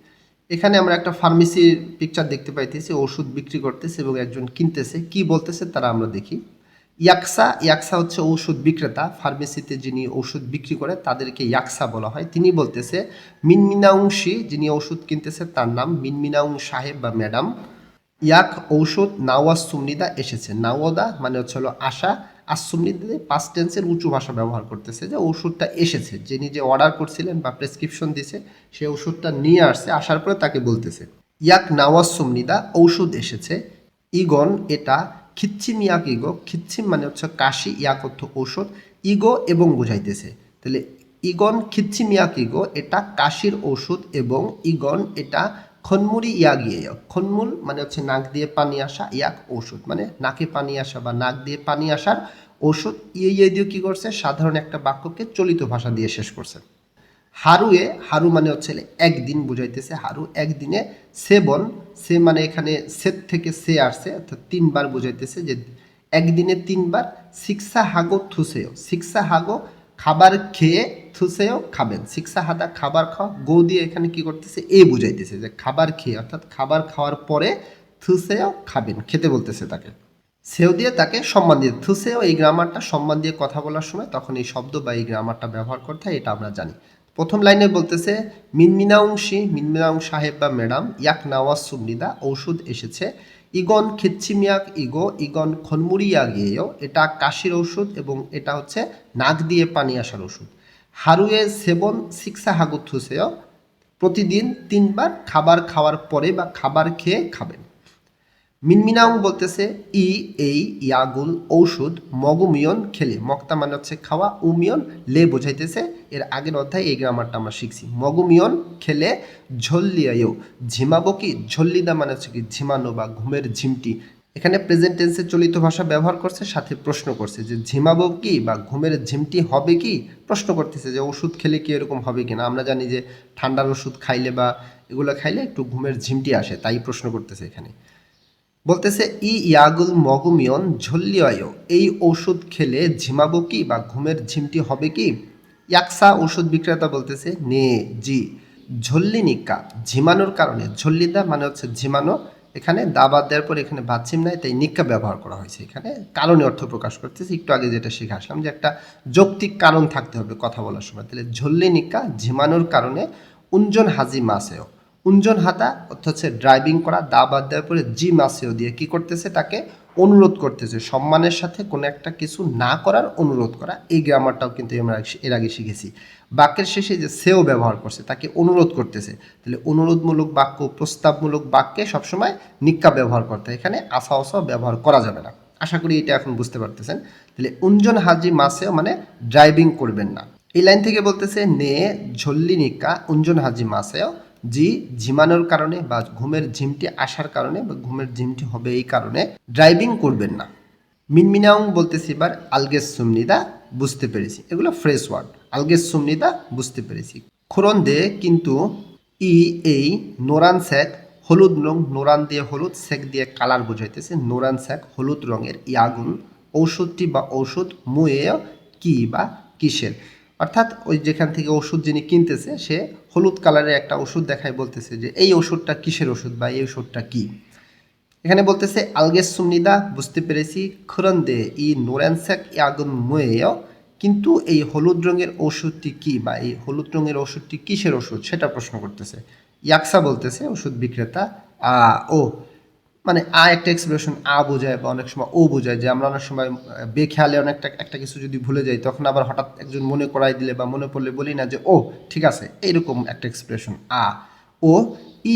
এখানে আমরা একটা ফার্মেসির পিকচার দেখতে পাইতেছি, ওষুধ বিক্রি করতেছে এবং একজন কিনতেছে। কি বলতেছে তারা আমরা দেখি। ইয়াকসা হচ্ছে ঔষধ বিক্রেতা, ফার্মেসিতে যিনি ওষুধ বিক্রি করে তাদেরকে ইয়াকসা বলা হয়। তিনি বলতেছে মিনমিনাউংশি, যিনি ওষুধ কিনতেছে তার নাম মিনমিনাউং সাহেব বা ম্যাডাম। ইয়াক ঔষধ নাওয়াজ সুমনিদা এসেছে। নাওয়াদা মানে হচ্ছে হলো আশা, আর সুমনিদাতে পাস্ট টেন্সের উঁচু ভাষা ব্যবহার করতেছে, যে ওষুধটা এসেছে, যিনি যে অর্ডার করছিলেন বা প্রেসক্রিপশন দিছে সেই ওষুধটা নিয়ে আসছে, আসার পরে তাকে বলতেছে ইয়াক নাওয়াজ সুমনিদা ঔষধ এসেছে। ইগন এটা, খিচ্ছিম ইয়াক ইগো, খিচ্ছিম মানে হচ্ছে কাশি, ইয়াক অর্থ ঔষধ, ইগো এবং বুঝাইতেছে। তাহলে ইগন খিচ্ছিম ইয়াক ইগো এটা কাশির ঔষধ, এবং ইগন এটা খনমুরি ইয়াক ইয়ে, খনমুল মানে হচ্ছে নাক দিয়ে পানি আসা, ইয়াক ঔষধ মানে নাকে পানি আসা বা নাক দিয়ে পানি আসার ঔষধ। ইয়ে দিয়ে কী করছে, সাধারণ একটা বাক্যকে চলিত ভাষা দিয়ে শেষ করছে। হারুয়ে, হারু মানে হচ্ছে একদিন বুঝাইতেছে, হারু একদিনে। সেবন, সে মানে এখানে সেত থেকে সে আসছে, অর্থাৎ তিনবার বুঝাইতেছে যে একদিনে তিনবার। শিক্ষা হাগো থুসেও, শিক্ষা হাগো খাবার খেয়ে, থুসেও খাবেন। শিক্ষা হাদা খাবার খাওয়া, গো দিয়ে এখানে কি করতেছে এ বুঝাইতেছে যে খাবার খেয়ে, অর্থাৎ খাবার খাওয়ার পরে থুসেও খাবেন, খেতে বলতেছে তাকে। সেও দিয়ে তাকে সম্মান দিয়ে, থুসেও এই গ্রামারটা সম্মান দিয়ে কথা বলার সময় তখন এই শব্দ বা এই গ্রামারটা ব্যবহার করতে হয়, এটা আমরা জানি। প্রথম লাইনে বলতেছে মিনমিনাউংশি, মিনমিনাউং সাহেব বা ম্যাডাম, ইয়াক নাওয়াজ সুমনিদা ঔষধ এসেছে। ইগন খিচ্ছিমিয়াক ইগো, ইগন খনমুরিয়া গিয়েও এটা কাশির ঔষধ এবং এটা হচ্ছে নাক দিয়ে পানি আসার ওষুধ। হারুয়ে সেবন শিক্ষা হাগুথুসেও প্রতিদিন তিনবার খাবার খাওয়ার পরে বা খাবার খেয়ে খাবেন। মিনমিনাং বলতেছে ই এই ইয়াগুল ঔষধ মগুমিয়ন খেলে, মক্তা মানে হচ্ছে খাওয়া, উমিয়ন লে বোঝাইতেছে। এর আগের অধ্যায়ে এই গ্রামারটা আমরা শিখছি। মগুমিয়ন খেলে ঝল্লিয়ায়ও, ঝিমাবো কি, ঝল্লিদা মানে হচ্ছে কি ঝিমানো বা ঘুমের ঝিমটি। এখানে প্রেজেন্ট টেন্সে চলিত ভাষা ব্যবহার করছে, সাথে প্রশ্ন করছে যে ঝিমাবো কি বা ঘুমের ঝিমটি হবে কি, প্রশ্ন করতেছে যে ওষুধ খেলে কি এরকম হবে কিনা। আমরা জানি যে ঠান্ডার ওষুধ খাইলে বা এগুলো খাইলে একটু ঘুমের ঝিমটি আসে, তাই প্রশ্ন করতেছে এখানে। বলতেছে ই ইয়াগুল মগুমিয়ন ঝল্লিয়ায়, এই ওষুধ খেলে ঝিমাবো কি বা ঘুমের ঝিমটি হবে কি। ইয়াকসা ওষুধ বিক্রেতা বলতেছে নে জি, ঝল্লি নিকা ঝিমানোর কারণে, ঝল্লিদা মানে হচ্ছে ঝিমানো, এখানে দাবাদ দেওয়ার পর এখানে বাচ্চিম নাই, তাই নিকা ব্যবহার করা হয়েছে। এখানে কারণে অর্থ প্রকাশ করতেছে, একটু আগে যেটা শিখে আসলাম যে একটা যৌক্তিক কারণ থাকতে হবে কথা বলার সময়। তাহলে ঝল্লি নিকা ঝিমানোর কারণে উঞ্জন হাজি মাসেও, উঞ্জন হাতা অর্থাৎ হচ্ছে ড্রাইভিং করা, দা বাদ দেওয়ার পরে জি মাসেও দিয়ে কি করতেছে, তাকে অনুরোধ করতেছে, সম্মানের সাথে কোনো একটা কিছু না করার অনুরোধ করা। এই গ্রামারটাও কিন্তু আমরা এর আগে শিখেছি। বাক্যের শেষে যে সেও ব্যবহার করছে, তাকে অনুরোধ করতেছে। তাহলে অনুরোধমূলক বাক্য, প্রস্তাবমূলক বাক্যে সবসময় নিক্কা ব্যবহার করতে হয়, এখানে আফা অসাও ব্যবহার করা যাবে না। আশা করি এটা এখন বুঝতে পারতেছেন। তাহলে উঞ্জন হাজি মাসেও মানে ড্রাইভিং করবেন না। এই লাইন থেকে বলতেছে নে ঝল্লি নিক্কা উঞ্জন হাজি মাসেও, জি ঝিমানোর কারণে বা ঘুমের ঝিমটি আসার কারণে বা ঘুমের ঝিমটি হবে এই কারণে ড্রাইভিং করবেন না। মিনমিনাউং বলতেছি এবার আলগেস সুমনিদা, বুঝতে পেরেছি। এগুলো ফ্রেশ ওয়ার্ড। আলগেস সুমনিদা বুঝতে পেরেছি। খোরন দে কিন্তু ই এই নোরান স্যাক হলুদ রং, নোরান দিয়ে হলুদ, স্যাক দিয়ে কালার বোঝাইতেছে। নোরান স্যাক হলুদ রঙের, ইয়াগুন ঔষধটি বা ঔষধ, মুয়ে কি বা কিসের, অর্থাৎ ওই যেখান থেকে ওষুধ যিনি কিনতেছে সে হলুদ কালারের একটা ওষুধ দেখায়, বলতেছে যে এই ওষুধটা কিসের ওষুধ বা এই ওষুধটা কি। এখানে বলতেছে আলগেস সুমনিদা বুঝতে পেরেছি, খরন্দে ই নোরেনসেক ইয়াগুন মুয়েও, কিন্তু এই হলুদ রঙের ওষুধটি কি বা এই হলুদ রঙের ওষুধটি কিসের ওষুধ সেটা প্রশ্ন করতেছে। ইয়াকসা বলতেছে ওষুধ বিক্রেতা ও, মানে একটা এক্সপ্রেশন বোঝায় বা অনেক সময় ও বোঝায়, যে আমরা অনেক সময় বেখেয়ালে অনেকটা একটা কিছু যদি ভুলে যাই, তখন আবার হঠাৎ একজন মনে করাই দিলে বা মনে পড়লে বলি না যে ও ঠিক আছে, এইরকম একটা এক্সপ্রেশন ও।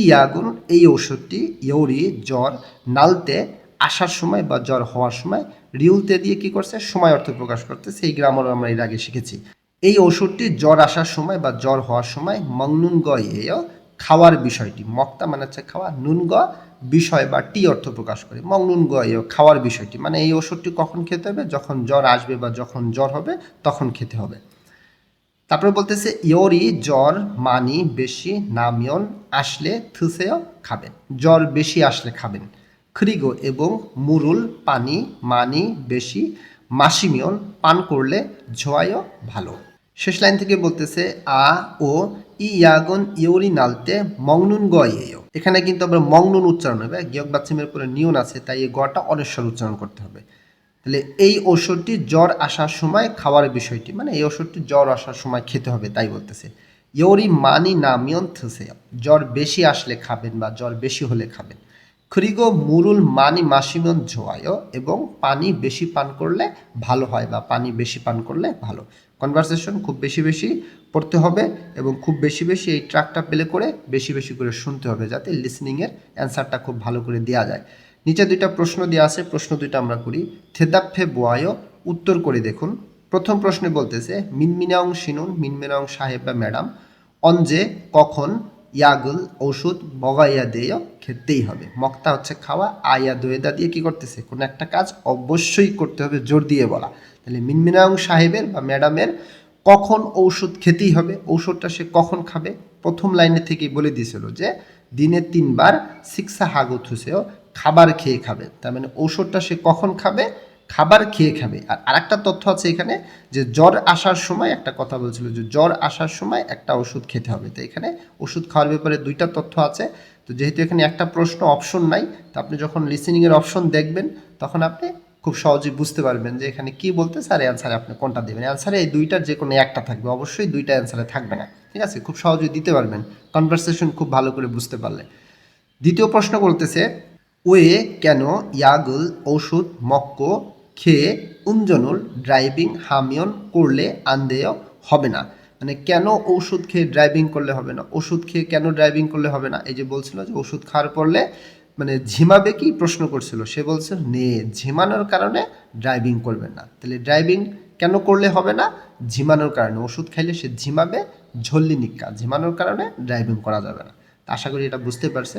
ইয়াগুন এই ঔষধটি, ইয়ৌরি জ্বর, নালতে আসার সময় বা জ্বর হওয়ার সময়, রিউলতে দিয়ে কি করছে সময় অর্থ প্রকাশ করতেছে। এই গ্রামারও আমরা এর আগে শিখেছি। এই ওষুধটি জ্বর আসার সময় বা জ্বর হওয়ার সময় মংনুন গয়েও, খাওয়ার বিষয়টি, মক্তা মানে হচ্ছে খাওয়া, নুন গ বিষয় বা টি অর্থ প্রকাশ করে। মংনুন গয়েও খাওয়ার বিষয়টি, মানে এই ওষুধটি কখন খেতে হবে, যখন জ্বর আসবে বা যখন জ্বর হবে তখন খেতে হবে। তারপরে বলতেছে ইয়োরি জ্বর মানি বেশি, নামিয়ন আসলে থুসেও খাবেন, জ্বর বেশি আসলে খাবেন। খ্রিগো এবং মুরুল পানি মানি বেশি, মাসিমিয়ন পান করলে ঝোয়ায়ও ভালো। শেষ লাইন থেকে বলতেছে ও ইয়াগন ইয়োরি নালতে মংনুন গয়েও, এখানে কিন্তু আমরা মংনুন উচ্চারণ হবে, গিয়ক বাচ্চিমের পরে নিয়ন আছে, তাই এই গটা অনেশ্বর উচ্চারণ করতে হবে। তাহলে এই ওষুধটি জ্বর আসার সময় খাওয়ার বিষয়টি, মানে এই ওষুধটি জ্বর আসার সময় খেতে হবে তাই বলতেছে। ইয়োরি মানি নামিয়ন থসে, জ্বর বেশি আসলে খাবেন বা জ্বর বেশি হলে খাবেন। খ্রিগো মুরুল মানি মাসিমন ঝোয়ায়, এবং পানি বেশি পান করলে ভালো হয় বা পানি বেশি পান করলে ভালো। কনভারসেশন খুব বেশি বেশি পড়তে হবে এবং খুব বেশি বেশি এই ট্র্যাকটা প্লে করে বেশি বেশি করে শুনতে হবে, যাতে লিসনিংয়ের অ্যান্সারটা খুব ভালো করে দেওয়া যায়। নিচে দুইটা প্রশ্ন দেওয়া আছে, প্রশ্ন দুইটা আমরা করি। থেদাফে বোয়ায় উত্তর করে দেখুন। প্রথম প্রশ্নে বলতেছে মিনমিনাং শিনুন, মিনমিনাং সাহেব বা ম্যাডাম, অঞ্জে কখন, ইয়াগুল ঔষধ, বগাইয়া দেয় খেতেই হবে। মক্তা হচ্ছে খাওয়া, আয়া দোয়েদা দিয়ে কি করতেছে, কোনো একটা কাজ অবশ্যই করতে হবে, জোর দিয়ে বলা। তাহলে মিনমিনাং সাহেবের বা ম্যাডামের কখন ঔষধ খেতেই হবে, ঔষধটা সে কখন খাবে, প্রথম লাইনে থেকেই বলে দিয়েছিল যে দিনে 3 বার শিক্ষা হাগুথুসেও খাবার খেয়ে খাবে। তার মানে ঔষধটা সে কখন খাবে, খাবার খেয়ে খাবে। আর আরেকটা তথ্য আছে এখানে যে জ্বর আসার সময় একটা কথা বলছিল যে জ্বর আসার সময় একটা ওষুধ খেতে হবে। তো এখানে ওষুধ খাওয়ার ব্যাপারে দুইটা তথ্য আছে। তো যেহেতু এখানে একটা প্রশ্ন অপশন নাই, তো আপনি যখন লিসেনিংয়ের অপশন দেখবেন তখন আপনি খুব সহজেই বুঝতে পারবেন যে এখানে কি বলতে স্যার, অ্যান্সারে আপনি কোনটা দেবেন। অ্যান্সারে এই দুইটার যে কোনো একটা থাকবে, অবশ্যই দুইটা অ্যান্সারে থাকবে না, ঠিক আছে? খুব সহজেই দিতে পারবেন কনভারসেশন খুব ভালো করে বুঝতে পারলে। দ্বিতীয় প্রশ্ন বলতেছে ওয়ে কেন ইয়াগুল ওষুধ মক্কো খেয়ে উঞ্জনুল ড্রাইভিং হামিয়ন করলে আন্দেয় হবে না, মানে কেন ওষুধ খেয়ে ড্রাইভিং করলে হবে না, ওষুধ খেয়ে কেন ড্রাইভিং করলে হবে না। এই যে বলছিল যে ওষুধ খাওয়ার পরলে মানে ঝিমাবে কি প্রশ্ন করছিল, সে বলছে নে, ঝিমানোর কারণে ড্রাইভিং করবেন না। তাহলে ড্রাইভিং কেন করলে হবে না? ঝিমানোর কারণে। ওষুধ খাইলে সে ঝিমাবে, ঝল্লি নিক্কা, ঝিমানোর কারণে ড্রাইভিং করা যাবে না। আশা করি এটা বুঝতে পারছে।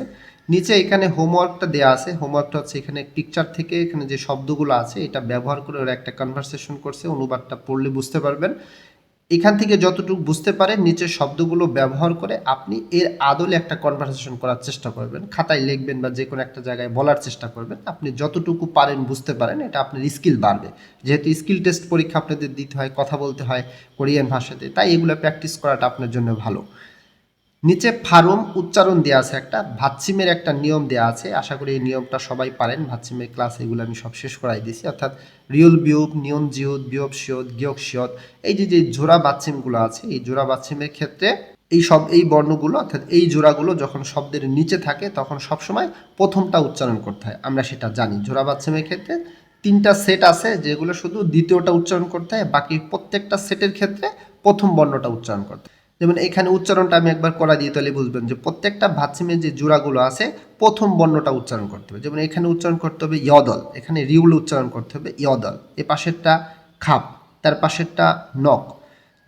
নিচে এখানে হোমওয়ার্কটা দেওয়া আছে। হোমওয়ার্কটা হচ্ছে এখানে পিকচার থেকে এখানে যে শব্দগুলো আছে এটা ব্যবহার করে ওরা একটা কনভারসেশন করছে, অনুবাদটা পড়লে বুঝতে পারবেন। এখান থেকে যতটুকু বুঝতে পারেন নিচের শব্দগুলো ব্যবহার করে আপনি এর আদলে একটা কনভারসেশন করার চেষ্টা করবেন, খাতায় লিখবেন বা যে কোনো একটা জায়গায় বলার চেষ্টা করবেন। আপনি যতটুকু পারেন বুঝতে পারেন, এটা আপনার স্কিল বাড়বে। যেহেতু স্কিল টেস্ট পরীক্ষা আপনাদের দিতে হয়, কথা বলতে হয় কোরিয়ান ভাষাতে, তাই এগুলো প্র্যাকটিস করাটা আপনার জন্য ভালো। নিচে ফার্ম উচ্চারণ দেওয়া আছে, একটা ভাচ্ছিমের একটা নিয়ম দেওয়া আছে। আশা করি এই নিয়মটা সবাই পারেন। ভাচ্ছিমের ক্লাস এগুলো আমি সব শেষ করাই দিয়েছি। অর্থাৎ রিউল বিয়োগ, নিয়ন জিওদ, বিয়োগ শিওদ, গিয়ক শিওদ, এই যে জোড়া বাচ্ছিমগুলো আছে, এই জোড়া বাচ্ছিমের ক্ষেত্রে এই বর্ণগুলো অর্থাৎ এই জোড়াগুলো যখন শব্দের নিচে থাকে তখন সবসময় প্রথমটা উচ্চারণ করতে হয়, আমরা সেটা জানি। জোড়া বাচ্ছিমের ক্ষেত্রে 3টা সেট আছে যেগুলো শুধু দ্বিতীয়টা উচ্চারণ করতে হয়, বাকি প্রত্যেকটা সেটের ক্ষেত্রে প্রথম বর্ণটা উচ্চারণ করতে হয়। যেমন এখানে উচ্চারণটা আমি একবার করা দিয়ে তাহলে বুঝবেন যে প্রত্যেকটা ভাচ্ছিমের যে জোড়াগুলো আছে প্রথম বর্ণটা উচ্চারণ করতে হবে। যেমন এখানে উচ্চারণ করতে হবে ইয়দল, এখানে রিউল উচ্চারণ করতে হবে ইয়দল। এ পাশেরটা খাপ, তার পাশেরটা নক,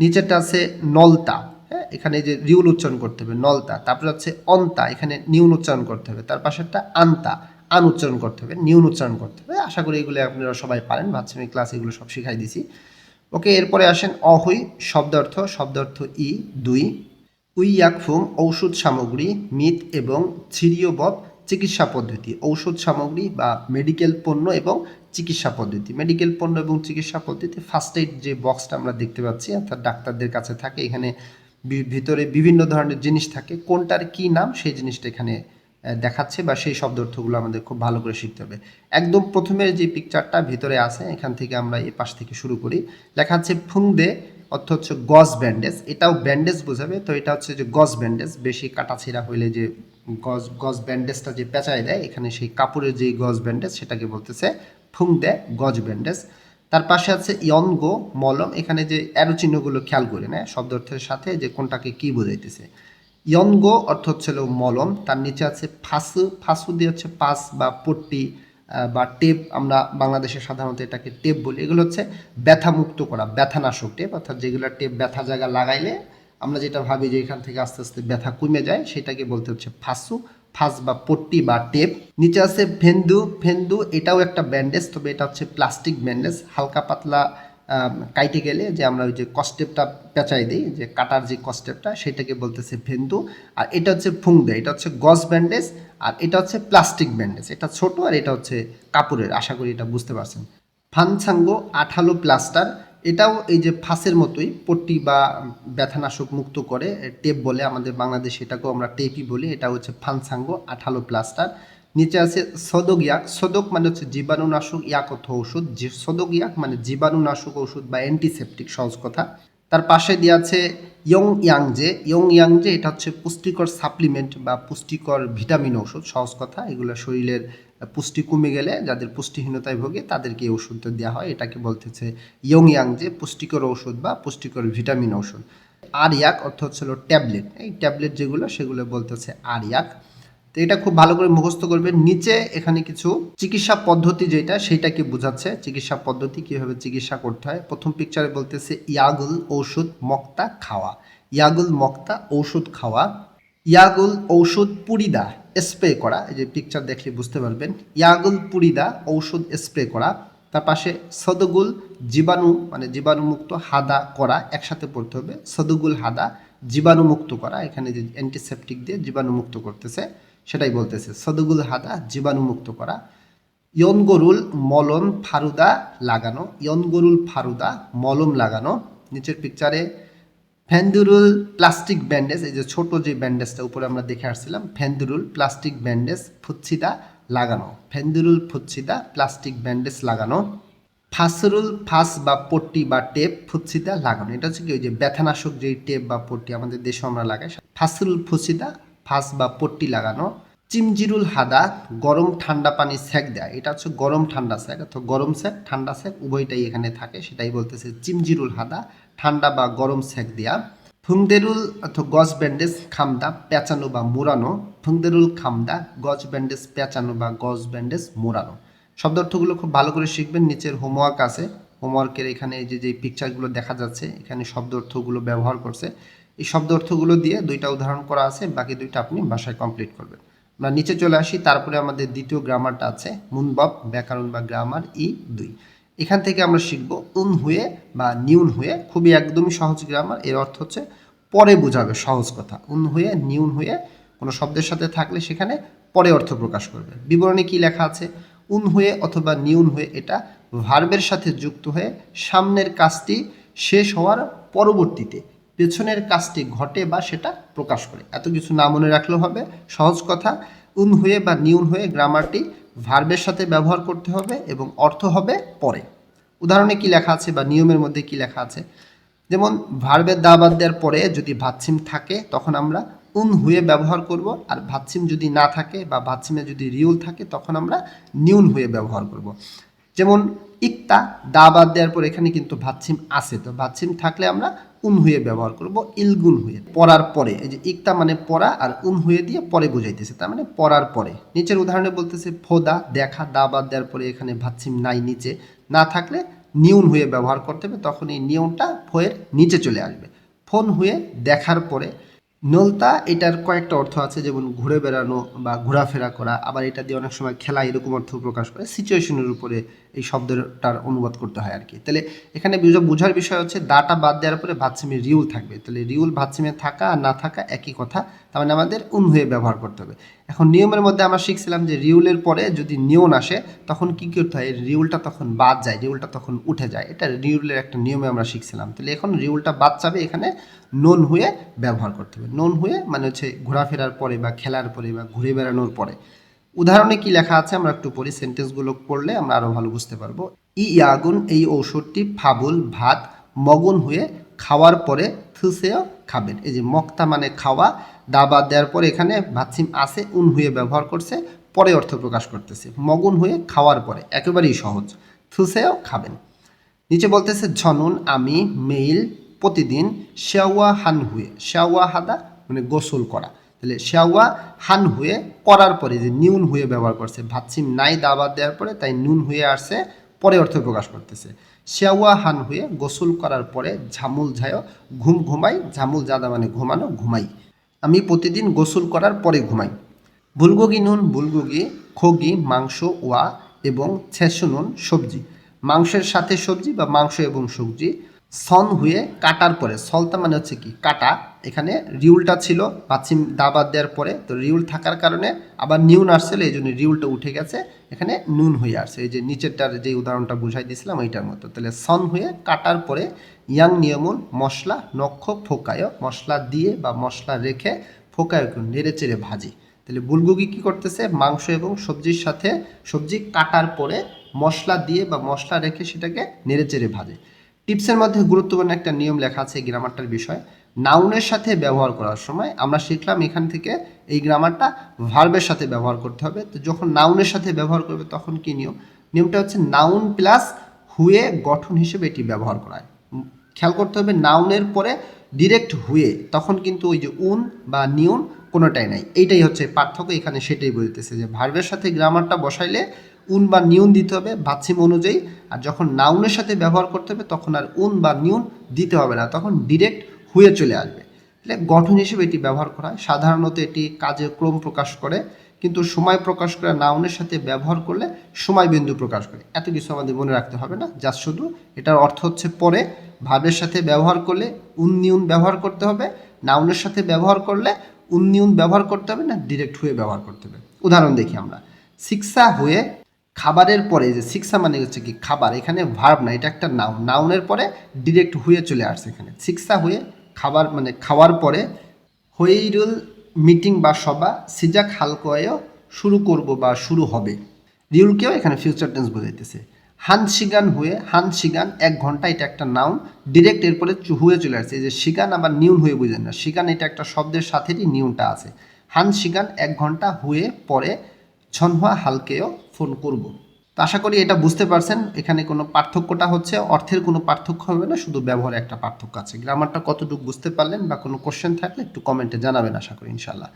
নিচেরটা আছে নলতা, হ্যাঁ, এখানে যে রিউল উচ্চারণ করতে হবে নলতা। তারপরে হচ্ছে অন্তা, এখানে নিউন উচ্চারণ করতে হবে। তার পাশেরটা আন্তা, আন উচ্চারণ করতে হবে, নিউন উচ্চারণ করতে হবে। আশা করি এগুলো আপনারা সবাই পারেন, ভাচ্ছিমের ক্লাস এগুলো সব শিখাই দিছি। ওকে, এরপরে আসেন অহুই শব্দার্থ ই 2। উই ইয়াকফুম ঔষধ সামগ্রী, মিত এবং ছিরিয়বব চিকিৎসা পদ্ধতি। ঔষধ সামগ্রী বা মেডিকেল পণ্য এবং চিকিৎসা পদ্ধতি। মেডিকেল পণ্য এবং চিকিৎসা পদ্ধতি, ফার্স্ট এইড যে বক্সটা আমরা দেখতে পাচ্ছি অর্থাৎ ডাক্তারদের কাছে থাকে, এখানে ভিতরে বিভিন্ন ধরনের জিনিস থাকে, কোনটার কি নাম সেই জিনিসটা এখানে দেখাচ্ছে বা সেই শব্দ অর্থগুলো আমাদের খুব ভালো করে শিখতে হবে। একদম প্রথমের যে পিকচারটা ভিতরে আছে এখান থেকে আমরা এই পাশ থেকে শুরু করি। লেখা আছে ফুংদে, অর্থ হচ্ছে গজ ব্যান্ডেজ, এটাও ব্যান্ডেজ বোঝাবে। তো এটা হচ্ছে যে গজ ব্যান্ডেজ, বেশি কাটাছিড়া হইলে যে গজ ব্যান্ডেজটা যে পেঁচায় দেয়, এখানে সেই কাপড়ের যে গজ ব্যান্ডেজ সেটাকে বলতেছে ফুংদে গজ ব্যান্ডেজ। তার পাশে আছে ইয়নগো মলম, এখানে যে অ্যারো চিহ্নগুলো খেয়াল করে নেয় শব্দ অর্থের সাথে যে কোনটাকে কি বোঝাইতেছে। ইয়নগো অর্থ হচ্ছে মলম, তার নিচে আছে ফাসু, ফাসু দিয়ে হচ্ছে পাস বা পট্টি বা টেপ, আমরা বাংলাদেশে সাধারণত এটাকে টেপ বলি। এগুলো হচ্ছে ব্যথা মুক্ত করা, ব্যথানাশক টেপ, অর্থাৎ যেগুলো টেপ ব্যথা জায়গা লাগাইলে আমরা যেটা ভাবি যে এখান থেকে আস্তে আস্তে ব্যথা কমে যায়, সেটাকে বলতে হচ্ছে ফাসু, ফাস বা পট্টি বা টেপ। নিচে আছে ফেন্দু, ফেন্দু এটাও একটা ব্যান্ডেজ, তবে এটা হচ্ছে প্লাস্টিক ব্যান্ডেজ, হালকা পাতলা কাইটে গেলে যে আমরা ওই যে কস্টেপটা পেঁচাই দিই, যে কাটার যে কস্টেপটা, সেটাকে বলতেছে ফেন্দু। আর এটা হচ্ছে ফুংদে, এটা হচ্ছে গজ ব্যান্ডেজ, আর এটা হচ্ছে প্লাস্টিক ব্যান্ডেজ, এটা ছোট আর এটা হচ্ছে কাপড়ের। আশা করি এটা বুঝতে পারছেন। ফানসাঙ্গো আঠালো প্লাস্টার, এটাও এই যে ফাঁসের মতোই পট্টি বা ব্যথানাশক মুক্ত করে, টেপ বলে আমাদের বাংলাদেশে, এটাকেও আমরা টেপই বলি। এটা হচ্ছে ফানসাঙ্গো আঠালো প্লাস্টার। নিচে আছে সদক ইয়াক, সদক মানে হচ্ছে জীবাণুনাশক, ইয়াক অর্থ ওষুধ, সদক ইয়াক মানে জীবাণুনাশক ওষুধ বা অ্যান্টিসেপটিক, সহজ কথা। তার পাশে দেওয়া আছে ইয়ং ইয়াংজে, ইয়ং ইয়াংজে এটা হচ্ছে পুষ্টিকর সাপ্লিমেন্ট বা পুষ্টিকর ভিটামিন ওষুধ, সহজ কথা। এগুলো শরীরের পুষ্টি কমে গেলে যাদের পুষ্টিহীনতায় ভোগে তাদেরকে এই ওষুধটা দেওয়া হয়, এটাকে বলতেছে ইয়ং ইয়াংজে পুষ্টিকর ওষুধ বা পুষ্টিকর ভিটামিন ওষুধ। আর ইয়াক অর্থ হচ্ছিল ট্যাবলেট, এই ট্যাবলেট যেগুলো সেগুলো বলতেছে আর ইয়াক। তো এটা খুব ভালো করে মুখস্থ করবেন। নিচে এখানে কিছু চিকিৎসা পদ্ধতি যেটা সেটাকে বোঝাচ্ছে, চিকিৎসা পদ্ধতি কীভাবে চিকিৎসা করতে হয়। প্রথম পিকচারে বলতেছে ইয়াগুল ঔষধ মক্তা খাওয়া, ইয়াগুল মক্তা ঔষধ খাওয়া। ইয়াগুল ঔষধ পুরিদা স্প্রে করা, এই যে পিকচার দেখলে বুঝতে পারবেন, ইয়াগুল পুরিদা ঔষধ স্প্রে করা। তার পাশে সদগুল জীবাণু মানে জীবাণুমুক্ত হাদা করা, একসাথে পড়তে হবে, সদগুল হাদা জীবাণুমুক্ত করা, এখানে যে অ্যান্টিসেপটিক দিয়ে জীবাণুমুক্ত করতেছে সেটাই বলতেছে সদগুল হাদা জীবাণুমুক্ত করা। ইয়নগরুল মলম ফারুদা লাগানো, ইয়নগরুল ফারুদা মলম লাগানো। নিচের পিকচারে ফ্যান্দুরুল প্লাস্টিক ব্যান্ডেজ, এই যে ছোট যে ব্যান্ডেজটা উপরে আমরা দেখে আসছিলাম, ফ্যান্দুরুল প্লাস্টিক ব্যান্ডেজ ফুচ্ছিদা লাগানো, ফ্যান্দুরুল ফুচ্ছিদা প্লাস্টিক ব্যান্ডেজ লাগানো। ফাসরুল ফাস বা পট্টি বা টেপ ফুচ্ছিদা লাগানো, এটা হচ্ছে কি ওই যে ব্যথানাশক যেই টেপ বা পট্টি আমাদের দেশে আমরা লাগাই, ফাসরুল ফুচ্ছিদা ফাস বা পট্টি লাগানো। চিমজিরুল হাদা গরম ঠান্ডা পানি সেক দেয়, এটা হচ্ছে গরম ঠান্ডা সেক, অর্থাৎ গরম সেক ঠান্ডা সেক উভয়টাই এখানে থাকে, সেটাই বলতেছে চিমজিরুল হাদা ঠান্ডা বা গরম সেক দেয়া। ফুংদেরুল অথবা গজ ব্যান্ডেজ খামদা পেঁচানো বা মোড়ানো, ফুংদেরুল খামদা গজ ব্যান্ডেজ পেঁচানো বা গজ ব্যান্ডেজ মোড়ানো। শব্দ অর্থগুলো খুব ভালো করে শিখবেন। নিচের হোমওয়ার্ক আছে, হোমওয়ার্কের এখানে যে পিকচারগুলো দেখা যাচ্ছে এখানে শব্দ অর্থগুলো ব্যবহার করছে। এই শব্দ অর্থগুলো দিয়ে দুইটা উদাহরণ করা আছে, বাকি দুইটা আপনি বাসায় কমপ্লিট করবেন। আমরা নিচে চলে আসি। তারপরে আমাদের দ্বিতীয় গ্রামারটা আছে মুনবাব ব্যাকরণ বা গ্রামার ই2। এখান থেকে আমরা শিখব উন হুয়ে বা নিউন হুয়ে। খুবই একদমই সহজ গ্রামার। এর অর্থ হচ্ছে পরে বোঝাবে, সহজ কথা। উন হুয়ে নিউন হুয়ে কোনো শব্দের সাথে থাকলে সেখানে পরে অর্থ প্রকাশ করবে। বিবরণে কি লেখা আছে? উন হুয়ে অথবা নিউন হুয়ে এটা ভার্বের সাথে যুক্ত হয়ে সামনের কাজটি শেষ হওয়ার পরবর্তীতে পেছনের কাজটি ঘটে বা সেটা প্রকাশ করে। এত কিছু না মনে রাখলেও হবে, সহজ কথা। উন হুয়ে বা নিউন হুয়ে গ্রামারটি ভার্বের সাথে ব্যবহার করতে হবে এবং অর্থ হবে পরে। উদাহরণে কি লেখা আছে বা নিয়মের মধ্যে কি লেখা আছে? যেমন ভার্বের দা বাদ দেওয়ার পরে যদি ভাতসিম থাকে তখন আমরা উন হুয়ে ব্যবহার করব, আর ভাতসিম যদি না থাকে বা ভাতসিমে যদি রিউল থাকে তখন আমরা নিউন হুয়ে ব্যবহার করব। যেমন ইকতা দা বাদ দেওয়ার পর এখানে কিন্তু ভাতসিম আছে, তো ভাতসিম থাকলে আমরা উন হুয়ে ব্যবহার করব ইলগুন হুয়ে, পড়ার পরে। এই যে ইকতা মানে পড়া, আর উন হুয়ে দিয়ে পরে বুঝাইতেছে, তার মানে পড়ার পরে। নিচের উদাহরণে বলতেছে ফোদা দেখা দা বাদ দেওয়ার পরে এখানে ভাতসিম নাই, নিচে না থাকলে নিউন হুয়ে ব্যবহার করতে হবে, তখন এই নিয়মটা ফোয়ের নিচে চলে আসবে। ফোন হুয়ে দেখার পরে। নোলতা এটার কয়েকটা অর্থ আছে, যেমন ঘুরে বেড়ানো বা ঘোরাফেরা করা, আবার এটা দিয়ে অনেক সময় খেলা এরকম অর্থ প্রকাশ করে। সিচুয়েশনের উপরে এই শব্দটার অনুবাদ করতে হয় আর কি। তাহলে এখানে বোঝার বিষয় হচ্ছে দাটা বাদ দেওয়ার পরে ভাতসিমে রিউল থাকবে, তাহলে রিউল ভাতসিমে থাকা আর না থাকা একই কথা, তার মানে আমাদের উন হয়ে ব্যবহার করতে হবে। এখন নিয়মের মধ্যে আমরা শিখছিলাম যে রিউলের পরে যদি নিয়ন আসে তখন কি করতে হয়, রিউলটা তখন বাদ যায়, রিউলটা তখন উঠে যায়। এটা রিউলের একটা নিয়মে আমরা শিখছিলাম। তাহলে এখন রিউলটা বাদ যাবে, এখানে নোন হয়ে ব্যবহার করতে হবে। নোন হয়ে মানে হচ্ছে ঘোরাফেরার পরে বা খেলার পরে বা ঘুরে বেড়ানোর পরে। উদাহরণে কি লেখা আছে আমরা একটু পড়ি, সেন্টেন্সগুলো পড়লে আমরা আরো ভালো বুঝতে পারবো। ই ইয়াগুন এই ঔষধটি ফাবুল ভাত মগুন হয়ে খাওয়ার পরে থুসেও খাবেন। এই যে মক্তা মানে খাওয়া, দাবা দেওয়ার পরে এখানে ভাতসিম আছে, উন হয়ে ব্যবহার করছে, পরে অর্থ প্রকাশ করতেছে। মগুন হয়ে খাওয়ার পরে, একেবারেই সহজ। থুসেও খাবেন। নিচে বলতেছে ঝনুন আমি মেইল প্রতিদিন শেওয়া হান হুয়ে, শেওয়া হাদা মানে গোসল করা। তাহলে শেওয়া হান হুয়ে করার পরে যে নিউন হুয়ে ব্যবহার করছে, ভাতসিম নাই দাবাত দেওয়ার পরে তাই নুন হয়ে আসছে, পরে অর্থ প্রকাশ করতেছে। শেওয়া হান হুয়ে গোসল করার পরে ঝামুল ঝায় ঘুম ঘুমাই, ঝামুল জাদা মানে ঘুমানো, ঘুমাই। আমি প্রতিদিন গোসল করার পরে ঘুমাই। বুলগোগি নুন বুলগোগি খোগি মাংস ওয়া এবং ছেসুনুন সবজি, মাংসের সাথে সবজি বা মাংস এবং সবজি। সন হুয়ে কাটার পরে, সলতা মানে হচ্ছে কি কাটা, এখানে রিউলটা ছিল পাচ্ছিম দাবাদ দেওয়ার পরে, তো রিউল থাকার কারণে আবার নিউন আসছিল, এই জন্য রিউলটা উঠে গেছে, এখানে নুন হয়ে আসছে। এই যে নিচেরটার যে উদাহরণটা বুঝাই দিয়েছিলাম ওইটার মতো। তাহলে সন হুয়ে কাটার পরে ইয়াং নিয়মুল মশলা নক্ষ ফোকায়, মশলা দিয়ে বা মশলা রেখে ফোকায় নেড়ে চেড়ে ভাজি। তাহলে বুলগুগি কী করতেছে, মাংস এবং সবজির সাথে সবজি কাটার পরে মশলা দিয়ে বা মশলা রেখে সেটাকে নেড়ে চেড়ে ভাজে। টিপসের মধ্যে গুরুত্বপূর্ণ একটা নিয়ম লেখা আছে গ্রামারটার বিষয়। নাউনের সাথে ব্যবহার করার সময় আমরা শিখলাম এখান থেকে এই গ্রামারটা ভার্বের সাথে ব্যবহার করতে হবে। তো যখন নাউনের সাথে ব্যবহার করবে তখন কি নিয়ম? নিয়মটা হচ্ছে নাউন প্লাস হুয়ে গঠন হিসেবে এটি ব্যবহার করা হয়। খেয়াল করতে হবে নাউনের পরে ডিরেক্ট হুয়ে, তখন কিন্তু ওই যে উন বা নিউন কোনোটাই নাই। এইটাই হচ্ছে পার্থক্য, এখানে সেটাই বলতেছে যে ভার্বের সাথে গ্রামারটা বসাইলে উন বা নিউন দিতে হবে ভাতসিম অনুযায়ী, আর যখন নাউনের সাথে ব্যবহার করতে হবে তখন আর উন বা নিউন দিতে হবে না, তখন ডিরেক্ট হুয়ে চলে আসবে। তাহলে গঠন হিসেবে এটি ব্যবহার করা হয়। সাধারণত এটি কাজের ক্রম প্রকাশ করে, কিন্তু সময় প্রকাশ করে নাউনের সাথে ব্যবহার করলে সময় বিন্দু প্রকাশ করে। এত কিছু আমাদের মনে রাখতে হবে না, জাস্ট শুধু এটার অর্থ হচ্ছে পরে ভাবের সাথে ব্যবহার করলে উন্নিউন ব্যবহার করতে হবে, নাউনের সাথে ব্যবহার করলে উন্নিউন ব্যবহার করতে হবে না, ডিরেক্ট হয়ে ব্যবহার করতে হবে। উদাহরণ দেখি আমরা। শিক্ষা হয়ে খাবারের পরে, যে শিক্ষা মানে হচ্ছে কি খাবার, এখানে ভার্ব না, এটা একটা নাউন, নাউনের পরে ডিরেক্ট হয়ে চলে আসছে এখানে। শিক্ষা হয়ে খাবার মানে খাওয়ার পরে হইরুল মিটিং বা সভা সিজাক হালকয়েও শুরু করব বা শুরু হবে। রিউলকেও এখানে ফিউচার টেন্স বোঝাইতেছে। হান শিগান হয়ে, হান শিগান 1 ঘন্টা, এটা একটা নাউন, ডিরেক্ট এরপরে হুয়ে চলে আসছে। এই যে শিগান আবার নিউন হয়ে বুঝেন না, শিগান এটা একটা শব্দের সাথেই নিউনটা আছে। হান শিগান 1 ঘন্টা হুয়ে পরে ছনহুয়া হালকেও ফোন করব। তো আশা করি এটা বুঝতে পারছেন। এখানে কোনো পার্থক্যটা হচ্ছে অর্থের কোনো পার্থক্য হবে না, শুধু ব্যবহারে একটা পার্থক্য আছে। গ্রামারটা কতটুকু বুঝতে পারলেন বা কোনো কোশ্চেন থাকলে একটু কমেন্টে জানাবেন আশা করি ইনশাল্লাহ।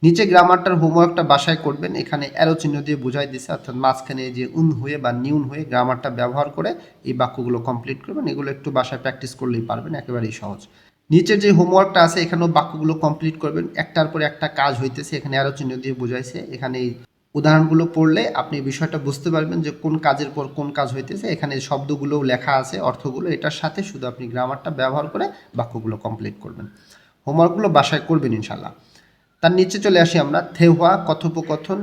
নিচে গ্রামারটার হোমওয়ার্কটা বাসায় করবেন। এখানে অ্যারো চিহ্ন দিয়ে বোঝাই দিছে, অর্থাৎ মাঝখানে যে উন হয়ে বা নিউন হয়ে গ্রামারটা ব্যবহার করে এই বাক্যগুলো কমপ্লিট করবেন। এগুলো একটু বাসায় প্র্যাকটিস করলেই পারবেন, একেবারেই সহজ। নিচের যে হোমওয়ার্কটা আছে এখানেও বাক্যগুলো কমপ্লিট করবেন। একটার পরে একটা কাজ হইতেছে, এখানে অ্যারো চিহ্ন দিয়ে বোঝাইছে। এখানে এই উদাহরণগুলো পড়লে আপনি বিষয়টা বুঝতে পারবেন যে কোন কাজের পর কোন কাজ হইতেছে। এখানে শব্দগুলোও লেখা আছে, অর্থগুলো, এটার সাথে শুধু আপনি গ্রামারটা ব্যবহার করে বাক্যগুলো কমপ্লিট করবেন। হোমওয়ার্কগুলো বাসায় করবেন ইনশাল্লাহ। তার নিচে চলে আসি আমরা। থেওয়া কথোপকথন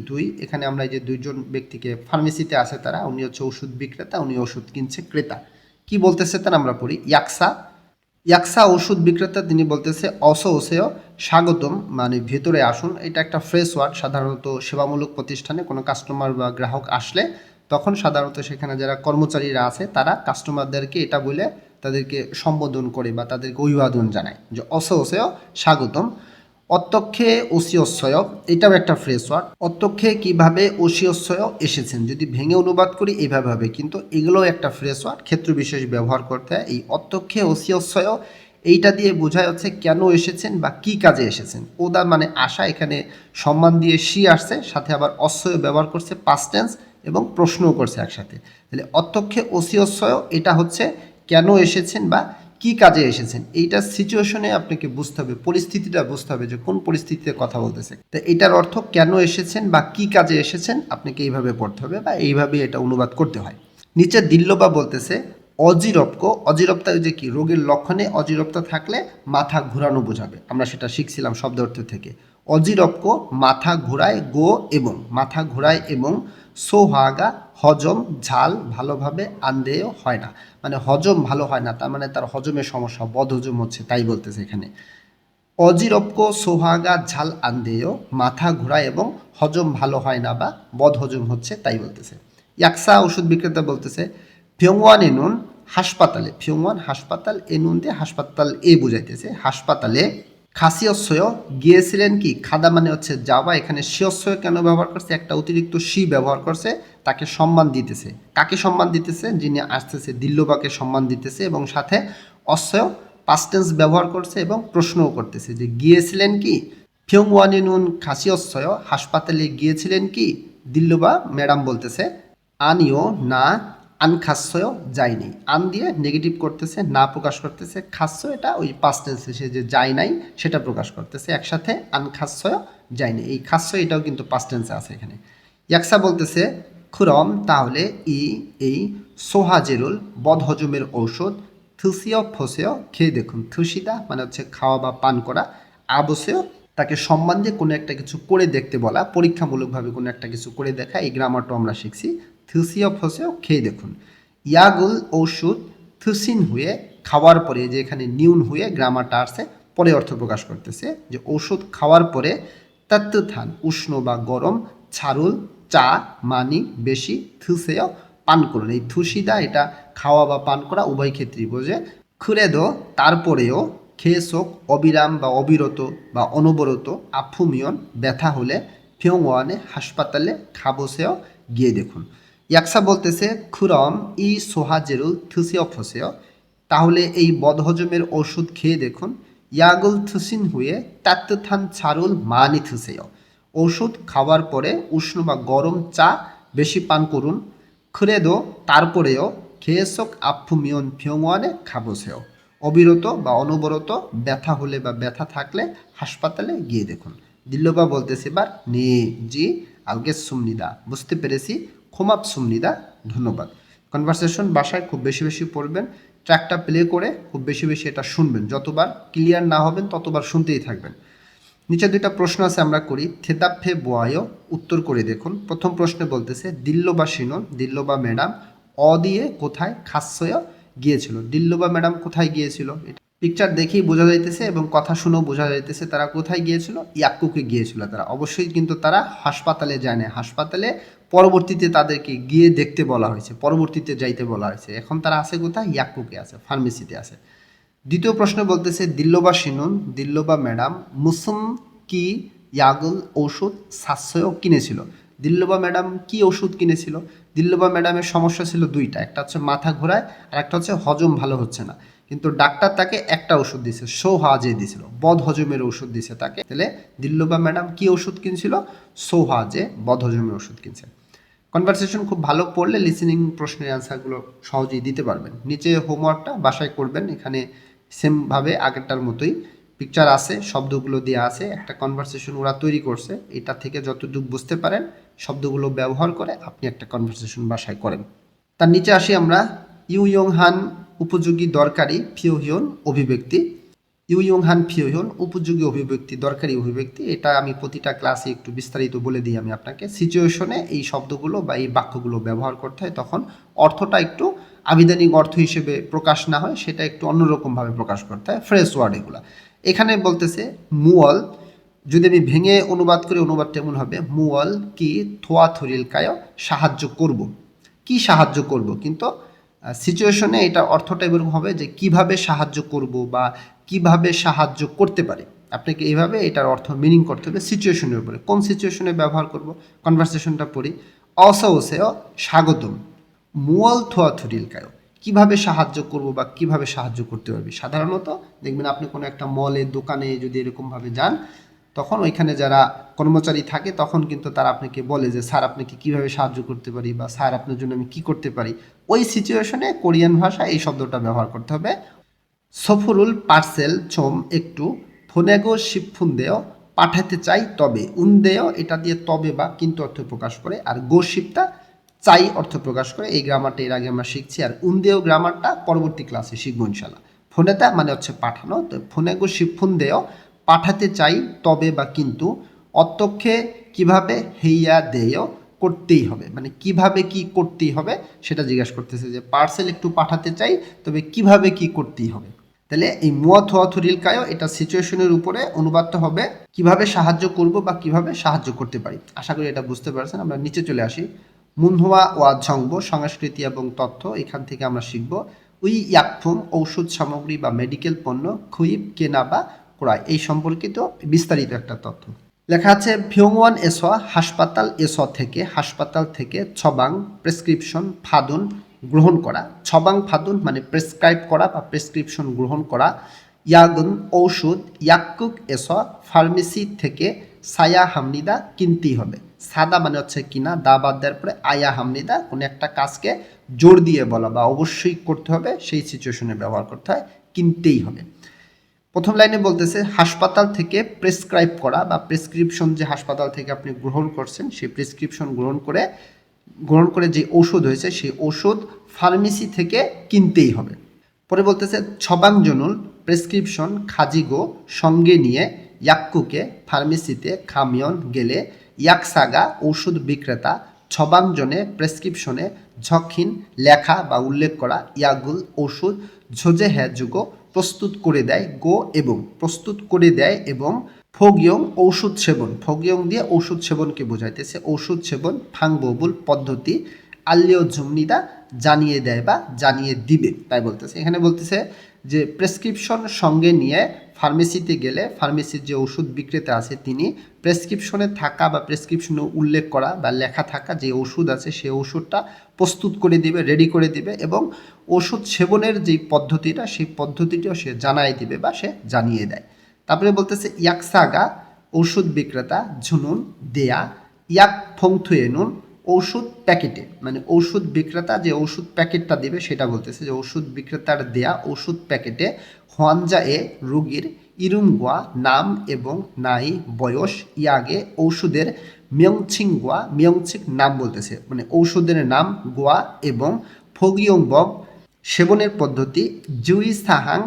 দুই। এখানে আমরা এই যে দুইজন ব্যক্তিকে ফার্মেসিতে আছে, তারা, উনি হচ্ছে ওষুধ বিক্রেতা, উনি ওষুধ কিনছে ক্রেতা। কি বলতেছে তার আমরা পড়ি। ইয়াকসা ওষুধ বিক্রেতা, তিনি বলতেছে অস ওসেয় স্বাগতম, মানে ভেতরে আসুন। এটা একটা ফ্রেশ ওয়ার্ড। সাধারণত সেবামূলক প্রতিষ্ঠানে কোনো কাস্টমার বা গ্রাহক আসলে তখন সাধারণত সেখানে যারা কর্মচারীরা আছে তারা কাস্টমারদেরকে এটা বলে তাদেরকে সম্বোধন করে বা তাদেরকে অভিবাদন জানায় যে অস ওসেয় স্বাগতম। অত্যক্ষে ওসিয়স্বয়, এটাও একটা ফ্রেশ ওয়ার্ড। অত্যক্ষে কিভাবে ওসিয়স্বয় এসেছেন, যদি ভেঙে অনুবাদ করি এইভাবে হবে, কিন্তু এগুলোও একটা ফ্রেশ ওয়ার্ড, ক্ষেত্র বিশেষ ব্যবহার করতে হয়। এই অত্যক্ষে ওসিয়স্বয় এইটা দিয়ে বোঝায় হচ্ছে কেন এসেছেন বা কি কাজে এসেছেন। ওদা মানে আশা, এখানে সম্মান দিয়ে সি আসছে, সাথে আবার অস্বয় ব্যবহার করছে পাস্ট টেন্স এবং প্রশ্নও করছে একসাথে। তাহলে অত্যক্ষে ওসিয়স্বয় এটা হচ্ছে কেন এসেছেন বা কি কাজে এসেছেন। এইটা সিচুয়েশনে আপনাকে বুঝতে হবে, পরিস্থিতিটা বুঝতে হবে যে কোন পরিস্থিতিতে কথা বলতেছে। তো এটার অর্থ কেন এসেছেন বা কি কাজে এসেছেন আপনাকে এইভাবে পড়তে হবে বা এইভাবে এটা অনুবাদ করতে হয়। নিচে দিল্লবা বলতেছে অজিরপ্ক। অজিরপ্তা যে কি, রোগের লক্ষণে অজিরপ্তা থাকলে মাথা ঘোরানো বোঝাবে। আমরা সেটা শিখছিলাম শব্দ অর্থ থেকে। অজিরপ্ক মাথা ঘোরায়, গো এবং, মাথা ঘোরায় এবং, সোহাগা হজম, ঝাল ভালোভাবে আন্দেয় হয় না, মানে হজম ভালো হয় না, তার মানে তার হজমের সমস্যা, বদ হজম হচ্ছে, তাই বলতেছে এখানে। অজিরপ্ক সোহাগা ঝাল আন্দেয়, মাথা ঘোরায় এবং হজম ভালো হয় না বা বদ হজম হচ্ছে, তাই বলতেছে। ইয়াকসা ওষুধ বিক্রেতা বলতেছে ফিয়ংওয়ান এনুন হাসপাতালে, ফিয়ংওয়ান হাসপাতাল, এনুন দিয়ে হাসপাতাল এ বুঝাইতেছে, হাসপাতালে খাসিয়স্বয় গিয়েছিলেন কি, খাদা মানে হচ্ছে যাওয়া, এখানে শিয়স্বয় কেন ব্যবহার করছে, একটা অতিরিক্ত সি ব্যবহার করছে, তাকে সম্মান দিতেছে। কাকে সম্মান দিতেছে, যিনি আসতেছে দিল্লবাকে সম্মান দিতেছে, এবং সাথে অস্বয় পাস্ট টেন্স ব্যবহার করছে এবং প্রশ্নও করতেছে যে গিয়েছিলেন কি। ফিয়ংওয়ানিনুন খাসিয়স্বয় হাসপাতালে গিয়েছিলেন কি, দিল্লবা ম্যাডাম বলতেছে আনিও না আনখাস্যয় যায়নি। আন দিয়ে নেগেটিভ করতেছে, না প্রকাশ করতেছে। খাস্য এটা ওই পাস্ট টেন্সে সে যে যায় নাই সেটা প্রকাশ করতেছে, একসাথে আনখাস্যয় যায়নি। এই খাস্য এটাও কিন্তু পাস্ট টেন্সে আছে এখানে। ইয়াকসা বলতেছে খুরম, তাহলে এই সোহাজেরুল বদহজমের ঔষধ, থুসিও ফসেও খেয়ে দেখুন। থুসিদা মানে হচ্ছে খাওয়া বা পান করা, আবসেও তাকে সম্মান দিয়ে কোনো একটা কিছু করে দেখতে বলা, পরীক্ষামূলকভাবে কোনো একটা কিছু করে দেখা, এই গ্রামারটা আমরা শিখছি। থুসিও ফসেও খেয়ে দেখুন। ইয়াগুল ঔষধ থুসিন হয়ে খাওয়ার পরে, যে এখানে নিউন হয়ে গ্রামারটা আসছে পরে অর্থ প্রকাশ করতেছে যে ঔষধ খাওয়ার পরে, তাত্তুথান উষ্ণ বা গরম, ছাড়ুল চা মানি বেশি, থুসেও পান করুন। এই থুসিদা এটা খাওয়া বা পান করা উভয় ক্ষেত্রেই বোঝে। খুরেদো তারপরেও, খেয়েসোক অবিরাম বা অবিরত বা অনবরত, আফুমিয়ন ব্যথা হলে, ফিয়ংওয়ানে হাসপাতালে, খাবসেও গিয়ে দেখুন। ইয়াকসা বলতেছে খুরম ই সোহাজেরুল থুসিও ফসেও, তাহলে এই বদহজমের ওষুধ খেয়ে দেখুন। ইয়াগুল থুসিন হুয়ে তাত্তুথান ছাড়ুল মানি থুসেও, ওষুধ খাওয়ার পরে উষ্ণ বা গরম চা বেশি পান করুন। খুরেদো তারপরেও, খেয়েসক আফুমিয়ন ফিয়ংওয়ানে খাবসেও, অবিরত বা অনবরত ব্যথা হলে বা ব্যথা থাকলে হাসপাতালে গিয়ে দেখুন। দিল্লবা বলতেছে এবার নে জি আলগে সুমনিদা, বুঝতে পেরেছি, ক্ষমাপ সুমনিদা, ধন্যবাদ। কনভারসেশন বাসায় খুব বেশি বেশি পড়বেন, ট্র্যাকটা প্লে করে খুব বেশি বেশি এটা শুনবেন, যতবার ক্লিয়ার না হবেন ততবার শুনতেই থাকবেন। নিচে দুইটা প্রশ্ন আছে, আমরা করি। থেতাফে বোয়ায়, উত্তর করে দেখুন। প্রথম প্রশ্নে বলতেছে দিল্লবা সিনন, দিল্লবা ম্যাডাম অ দিয়ে কোথায় খাসয় গিয়েছিল, দিল্লবা ম্যাডাম কোথায় গিয়েছিল, পিকচার দেখেই বোঝা যাইতেছে এবং কথা শুনেও বোঝা যাইতেছে তারা কোথায় গিয়েছিল, ইয়াক্কুকে গিয়েছিল তারা। অবশ্যই কিন্তু তারা হাসপাতালে যায় না, হাসপাতালে পরবর্তীতে তাদেরকে গিয়ে দেখতে বলা হয়েছে, পরবর্তীতে যাইতে বলা হয়েছে। এখন তারা আছে কোথায়, ইয়াক্কুকে আছে, ফার্মেসিতে আছে। দ্বিতীয় প্রশ্ন বলতেছে দিল্লবা সিনুন, দিল্লবা ম্যাডাম মুসুম কি ইয়াগুল ঔষধ সাশ্রয় কিনেছিল, দিল্লবা ম্যাডাম কি ওষুধ কিনেছিল, দিল্লুবা ম্যাডামের সমস্যা ছিল দুইটা, একটা হচ্ছে মাথা ঘোরায় আর একটা হচ্ছে হজম ভালো হচ্ছে না, কিন্তু ডাক্তার তাকে একটা ওষুধ দিয়েছে, সোহাজে দিয়েছিল, বদ হজমের ওষুধ দিয়েছে তাকে। তাহলে দিল্লুবা ম্যাডাম কি ওষুধ কিনছিল? সোহাজে বদ হজমের ওষুধ কিনছে। কনভারসেশন খুব ভালো পড়লে লিসেনিং প্রশ্নের অ্যান্সারগুলো সহজেই দিতে পারবেন। নিচে হোমওয়ার্কটা বাসায় করবেন, এখানে সেমভাবে আগেরটার মতোই পিকচার আছে, শব্দগুলো দেওয়া আছে, একটা কনভারসেশন ওরা তৈরি করছে, এটা থেকে যতটুকু বুঝতে পারেন শব্দগুলো ব্যবহার করে আপনি একটা কনভারসেশন বাসায় করেন। তার নিচে আসি আমরা, ইউ ইয়ং হান উপযোগী দরকারি ফিওহিয়ন অভিব্যক্তি। ইউ ইয়ং হান ফিওহিয়ন উপযোগী অভিব্যক্তি, দরকারি অভিব্যক্তি, এটা আমি প্রতিটা ক্লাসে একটু বিস্তারিত বলে দিই আমি আপনাকে। সিচুয়েশনে এই শব্দগুলো বা এই বাক্যগুলো ব্যবহার করতে হয়, তখন অর্থটা একটু আবিধানিক অর্থ হিসেবে প্রকাশ না হয়, সেটা একটু অন্যরকমভাবে প্রকাশ করতে হয়, ফ্রেশ ওয়ার্ড এগুলো। এখানে বলতেছে মুয়াল, যদি আমি ভেঙে অনুবাদ করি অনুবাদটা এমন হবে, মুয়াল কি থোয়া থরিল কায় সাহায্য করব, কি সাহায্য করব, কিন্তু সিচুয়েশনে এটা অর্থটা এরকম হবে যে কিভাবে সাহায্য করব বা কিভাবে সাহায্য করতে পারি। আপনাকে এইভাবে এটার অর্থ মিনিং করতে হবে সিচুয়েশনের উপরে, কোন সিচুয়েশনে ব্যবহার করব। কনভারসেশনটা পড়ি, অসওসেও স্বাগতম, মুয়াল থোয়া থরিল কায়, কিভাবে সাহায্য করব বা কিভাবে সাহায্য করতে পারবি। সাধারণত দেখবেন আপনি কোনো একটা মলে দোকানে যদি এরকমভাবে যান, তখন ওইখানে যারা কর্মচারী থাকে তখন কিন্তু তারা আপনাকে বলে যে স্যার আপনাকে কিভাবে সাহায্য করতে পারি বা স্যার আপনার জন্য আমি কি করতে পারি। ওই সিচুয়েশনে কোরিয়ান ভাষা এই শব্দটা ব্যবহার করতে হবে। সফরুল পার্সেল চোম একটু ফোনেগো শিবফুন্দেও পাঠাতে চাই তবে, উন্দেয় এটা দিয়ে তবে বা কিন্তু অর্থ প্রকাশ করে, আর গো শিবটা চাই অর্থ প্রকাশ করে। এই গ্রামারটা এর আগে আমরা শিখছি, আর উন্দেয় গ্রামারটা পরবর্তী ক্লাসে শিখবো ইনশাল্লাহ। ফোনেতা মানে হচ্ছে পাঠানো, তো ফোনেগো শিবফুন্দেও পাঠাতে চাই তবে বা কিন্তু, অত্যক্ষে কিভাবে হেইয়া দেয় করতেই হবে, মানে কিভাবে কি করতেই হবে সেটা জিজ্ঞাসা করতেছে, যে পার্সেল একটু পাঠাতে চাই তবে কিভাবে কি করতেই হবে। তাহলে এই মুয়া থোয়া থরিল কায় এটা সিচুয়েশনের উপরে অনুবাদটা হবে কিভাবে সাহায্য করব বা কিভাবে সাহায্য করতে পারি। আশা করি এটা বুঝতে পারছেন। আমরা নিচে চলে আসি, মুনহোয়া ওয়া ঝংব সংস্কৃতি এবং তথ্য, এখান থেকে আমরা শিখব উই ইয়াকফুম ঔষধ সামগ্রী বা মেডিকেল পণ্য খুইব কেনা বা ক্রয়, এই সম্পর্কিত বিস্তারিত একটা তথ্য লেখা আছে। ফিওংওয়ান এসোয়া হাসপাতাল থেকে ছবাং প্রেসক্রিপশন ফাদুন গ্রহণ করা, ছবাং ফাদুন মানে প্রেসক্রাইব করা বা প্রেসক্রিপশন গ্রহণ করা। ইয়াগুন ঔষধ, ইয়াক্কুক এসোয়া ফার্মেসি থেকে সায়া হামনিদা কিনতেই হবে, সাদা মানে হচ্ছে কিনা, দা বাদ দেওয়ার পরে আয়া হামনিদা কোনো একটা কাজকে জোর দিয়ে বলা বা অবশ্যই করতে হবে, সেই সিচুয়েশনে ব্যবহার করতে হয়, কিনতেই হবে। প্রথম লাইনে বলতেছে হাসপাতাল থেকে প্রেসক্রাইব করা বা প্রেসক্রিপশন, যে হাসপাতাল থেকে আপনি গ্রহণ করছেন সেই প্রেসক্রিপশন গ্রহণ করে যে ওষুধ হয়েছে সেই ওষুধ ফার্মেসি থেকে কিনতেই হবে। পরে বলতেছে ছবাং জনুল প্রেসক্রিপশন খাজিগো সঙ্গে নিয়ে ইয়াক্কুকে ফার্মেসিতে খামিয়ন গেলে, ইয়াকসাগা ঔষধ বিক্রেতা ছবাং জনে প্রেসক্রিপশনে ঝখিন লেখা বা উল্লেখ করা, ইয়াগুল ঔষধ ঝোজে হ্যাজুগো প্রস্তুত করে দেয়, গো এবং প্রস্তুত করে দেয়, এবং ফোগিয়ং ঔষধ সেবন, ফোগিয়ং দিয়ে ঔষধ সেবনকে বোঝাইতেছে, ঔষধ সেবন ফাংববুল পদ্ধতি, আল্লিও ঝুমনিদা জানিয়ে দেয় বা জানিয়ে দিবে, তাই বলতেছে। এখানে বলতেছে যে প্রেসক্রিপশন সঙ্গে নিয়ে ফার্মেসিতে গেলে ফার্মেসির যে ওষুধ বিক্রেতা আছে তিনি প্রেসক্রিপশনে থাকা বা প্রেসক্রিপশনে উল্লেখ করা বা লেখা থাকা যে ওষুধ আছে সেই ওষুধটা প্রস্তুত করে দিবে, রেডি করে দিবে, এবং ওষুধ সেবনের যেই পদ্ধতিটা সেই পদ্ধতিটিও সে জানাই দিবে বা সে জানিয়ে দেয়। তারপরে বলতেছে ইয়াকসাগা ওষুধ বিক্রেতা ঝুনুন দেয়া, ইয়াক ফংথুয়েনুন ঔষধ প্যাকেটে, মানে ঔষধ বিক্রেতা যে ওষুধ প্যাকেটটা দিবে সেটা বলতেছে, যে ওষুধ বিক্রেতার দেয়া ওষুধ প্যাকেটে হোয়ানজা এ রোগীর ইরুমগুয়া নাম এবং নাই বয়স, ইয়াগে ঔষধের মিয়ংছিংগুয়া, মিয়ংছিক নাম বলতেছে, মানে ঔষধের নাম গোয়া, এবং ফোগিয়ংবগ সেবনের পদ্ধতি, জুই সাহাং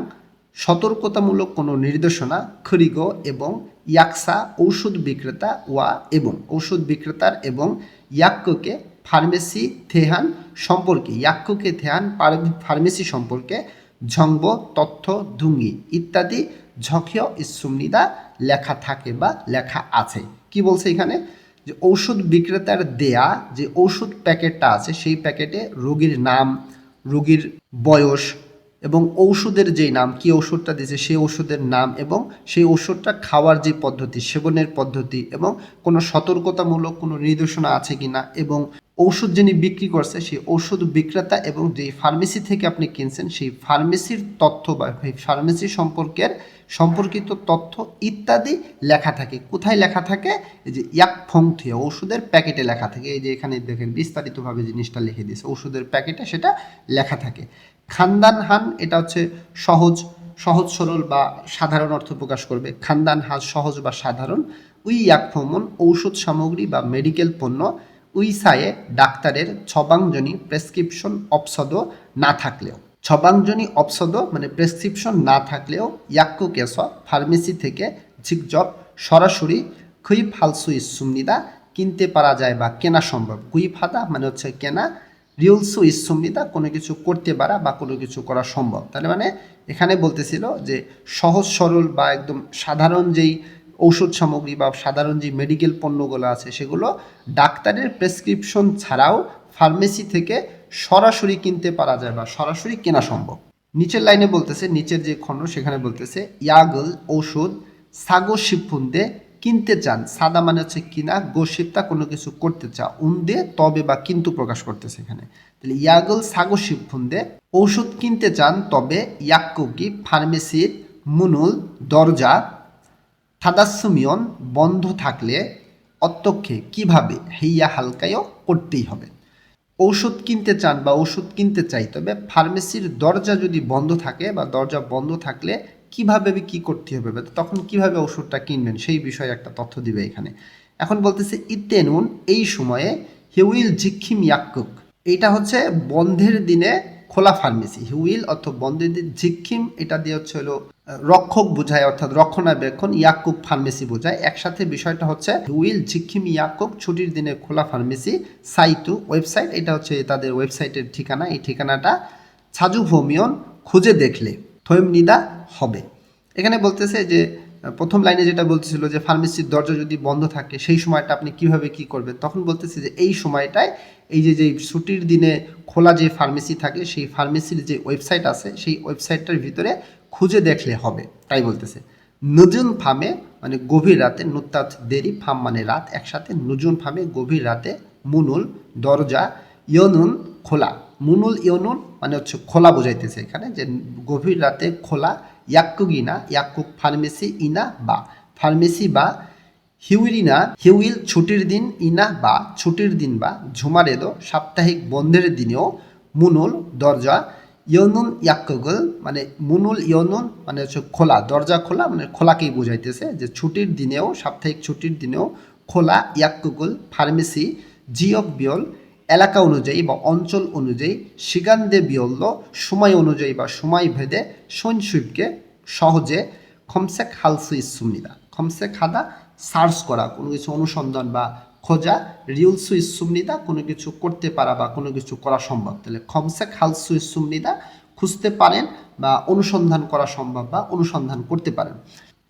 সতর্কতামূলক কোনো নির্দেশনা, খরিগো এবং ইয়াকসা ঔষধ বিক্রেতা ওয়া এবং ঔষধ বিক্রেতার, এবং ইয়াক্কুকে ফার্মেসি থেহান সম্পর্কে, ইয়াক্কুকে থেহান ফার্মেসি সম্পর্কে, ঝংব তথ্য ধুঙ্গি ইত্যাদি ঝখিয় ইসুমনিদা লেখা থাকে বা লেখা আছে। কি বলছে এখানে, যে ঔষধ বিক্রেতার দেয়া যে ঔষধ প্যাকেটটা আছে সেই প্যাকেটে রোগীর নাম, রোগীর বয়স এবং ঔষধের যেই নাম, কি ওষুধটা দিয়েছে সেই ওষুধের নাম এবং সেই ওষুধটা খাওয়ার যে পদ্ধতি, সেবনের পদ্ধতি এবং কোনো সতর্কতামূলক কোনো নির্দেশনা আছে কিনা এবং ঔষধ যিনি বিক্রি করছে সেই ঔষধ বিক্রেতা এবং যেই ফার্মেসি থেকে আপনি কিনছেন সেই ফার্মেসির তথ্য বা ফার্মেসি সম্পর্কিত তথ্য ইত্যাদি লেখা থাকে। কোথায় লেখা থাকে? এই যে ইয়াকফংথিয়া ওষুধের প্যাকেটে লেখা থাকে। এই যে এখানে দেখেন বিস্তারিতভাবে জিনিসটা লিখে দিয়েছে, ওষুধের প্যাকেটে সেটা লেখা থাকে। খানদান হান এটা হচ্ছে সহজ সরল বা সাধারণ অর্থ প্রকাশ করবে। খানদান হান সহজ বা সাধারণ। উই ইয়াকফমন ঔষধ সামগ্রী বা মেডিকেল পণ্য। উইসায়ে ডাক্তারের ছবাংজনী প্রেসক্রিপশন অপসদ না থাকলেও, ছবাংজনী অপসদ মানে প্রেসক্রিপশন না থাকলেও ইয়াক্কু কেস ফার্মেসি থেকে ঝিকজব সরাসরি খুই ফালসু ইসুমনিদা কিনতে পারা যায় বা কেনা সম্ভব। কুই ফাদা মানে হচ্ছে কেনা, রিউলসু ইসুমনিদা কোনো কিছু করতে পারা বা কোনো কিছু করা সম্ভব। তাহলে মানে এখানে বলতেছিল যে সহজ সরল বা একদম সাধারণ যেই ঔষধ সামগ্রী বা সাধারণ যে মেডিকেল পণ্যগুলো আছে সেগুলো ডাক্তারের প্রেসক্রিপশন ছাড়াও ফার্মেসি থেকে সরাসরি কিনতে পারা যায় বা সরাসরি কেনা সম্ভব। নিচের লাইনে বলতেছে, নিচের যে খণ্ড সেখানে বলতেছে ইয়াগল ঔষধ সাগো শিবফুন্দে কিনতে চান। সাদা মানে হচ্ছে কিনা, গোশিপ্তা কোনো কিছু করতে চা, উন্দে তবে বা কিন্তু প্রকাশ করতেছে এখানে। তাহলে ইয়াগল সাগো শিবফুন্দে ঔষধ কিনতে চান তবে ইয়াক্কুকি ফার্মেসির মুনুল দরজা থাদাসুমিয়ন বন্ধ থাকলে অত্যক্ষে কিভাবে হেইয়া হালকায়ও করতেই হবে। ঔষধ কিনতে চান বা ওষুধ কিনতে চাই, তবে ফার্মেসির দরজা যদি বন্ধ থাকে বা দরজা বন্ধ থাকলে কিভাবে কি করতে হবে, তখন কিভাবে ওষুধটা কিনবেন সেই বিষয়ে একটা তথ্য দিবে এখানে। এখন বলতেছে ইতেনুন এই সময়ে হিউইল জিক্ষিম ইয়াক্কুক, এইটা হচ্ছে বন্ধের দিনে খোলা ফার্মেসি। হিউইল অর্থ বন্ধের দিন, জিক্ষিম এটা দিয়ে হচ্ছে হলো রক্ষক বোঝায় অর্থাৎ রক্ষণাবেক্ষণ, ইয়াকুক ফার্মেসি বোঝায়। একসাথে বিষয়টা হচ্ছে হুইল ঝিক্ষিম ইয়াকুক ছুটির দিনে খোলা ফার্মেসি সাইটু ওয়েবসাইট, এটা হচ্ছে তাদের ওয়েবসাইটের ঠিকানা। এই ঠিকানাটা ছাজু ভোমিয়ন খুঁজে দেখলে থৈমনিদা হবে। এখানে বলতেছে যে প্রথম লাইনে যেটা বলতেছিল যে ফার্মেসির দরজা যদি বন্ধ থাকে সেই সময়টা আপনি কিভাবে কি করবেন, তখন বলতেছে যে এই সময়টায় এই যে ছুটির দিনে খোলা যে ফার্মেসি থাকে সেই ফার্মেসির যে ওয়েবসাইট আছে সেই ওয়েবসাইটটার ভিতরে খুঁজে দেখলে হবে, তাই বলতেছে। নুজুন ফার্মে মানে গভীর রাতে, নুত্তাত দেরি, ফার্ম মানে রাত একসাথে, নুজুন ফার্মে গভীর রাতে, মুনুল দরজা, ইয়নুন খোলা, মুনুল ইয়নুন মানে হচ্ছে খোলা বোঝাইতেছে এখানে যে গভীর রাতে খোলা। ইয়াক্কুক ইনা, ইয়াক্কুক ফার্মেসি ইনা বা ফার্মেসি বা হিউইলিনা হিউইল ছুটির দিন ইনা বা ছুটির দিন বা ঝুমারেদো সাপ্তাহিক বন্ধের দিনেও, মুনুল দরজা, ইয়নুন ইয়াক্কুগল মানে মুনুল ইয়নুন মানে হচ্ছে খোলা, দরজা খোলা মানে খোলাকেই বোঝাইতেছে যে ছুটির দিনেও, সাপ্তাহিক ছুটির দিনেও খোলা। ইয়াক্কুগল ফার্মেসি জিয়ক বিয়ল এলাকা অনুযায়ী বা অঞ্চল অনুযায়ী, সিগান্দে বিয়ল্য সময় অনুযায়ী বা সময় ভেদে, সৈনসুইপকে সহজে, খমসেক হালসু ইসুমনিদা খমসেক হাদা সার্চ করা কোনো কিছু অনুসন্ধান বা খোঁজা, রিউলসু ইসুমনিদা কোনো কিছু করতে পারা বা কোনো কিছু করা সম্ভব। তাহলে খমসেক হালসু ইসুমনিদা খুঁজতে পারেন বা অনুসন্ধান করা সম্ভব বা অনুসন্ধান করতে পারেন।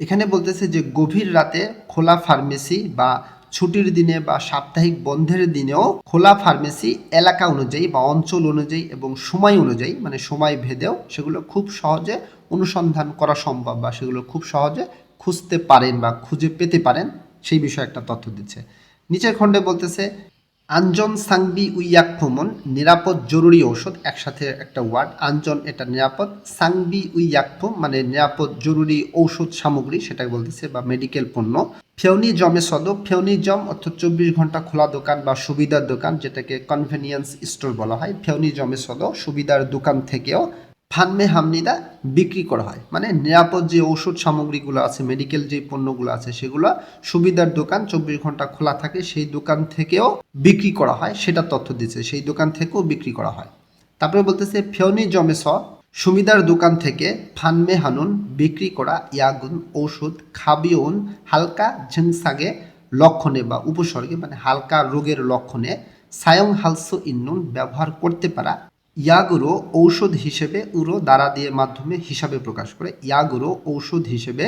এখানে বলতেছে যে গভীর রাতে খোলা ফার্মেসি বা ছুটির দিনে বা সাপ্তাহিক বন্ধের দিনেও খোলা ফার্মেসি এলাকা অনুযায়ী বা অঞ্চল অনুযায়ী এবং সময় অনুযায়ী মানে সময় ভেদেও সেগুলো খুব সহজে অনুসন্ধান করা সম্ভব বা সেগুলো খুব সহজে খুঁজতে পারেন বা খুঁজে পেতে পারেন, সেই বিষয়ে একটা তথ্য দিচ্ছে। নিচের খণ্ডে বলতেছে আঞ্জন সাংবি উইয়াকফুমন নিরাপদ জরুরি ঔষধ, একসাথে একটা ওয়ার্ড। আঞ্জন এটা নিরাপদ, সাংবি উইয়াকফুম মানে নিরাপদ জরুরি ঔষধ সামগ্রী সেটাকে বলতেছে বা মেডিকেল পণ্য। ফেউনি জমে সদ, ফেউনি জম অর্থাৎ 24 ঘন্টা খোলা দোকান বা সুবিধার দোকান যেটাকে কনভেনিয়েন্স স্টোর বলা হয়। ফেউনি জমে সদ সুবিধার দোকান থেকেও ফানমে হামনিদা বিক্রি করা হয়, মানে নিরাপদ যে ঔষধ সামগ্রীগুলো আছে মেডিকেল যে পণ্যগুলো আছে সেগুলো সুবিধার দোকান 24 ঘন্টা খোলা থাকে সেই দোকান থেকেও বিক্রি করা হয়, সেটা তথ্য দিচ্ছে, সেই দোকান থেকেও বিক্রি করা হয়। তারপরে বলতেছে ফেউনি জমে স সুবিধার দোকান থেকে ফানমে হানুন বিক্রি করা ইয়াগুন ঔষধ, খাবিউন হালকা ঝিনসাগে লক্ষণে বা উপসর্গে মানে হালকা রোগের লক্ষণে, সায়ং হালসো ইন্নুন ব্যবহার করতে পারা, ইয়াগুরো ঔষধ হিসেবে উরো দ্বারা দিয়ে মাধ্যমে হিসাবে প্রকাশ করে, ইয়াগুরো ঔষধ হিসেবে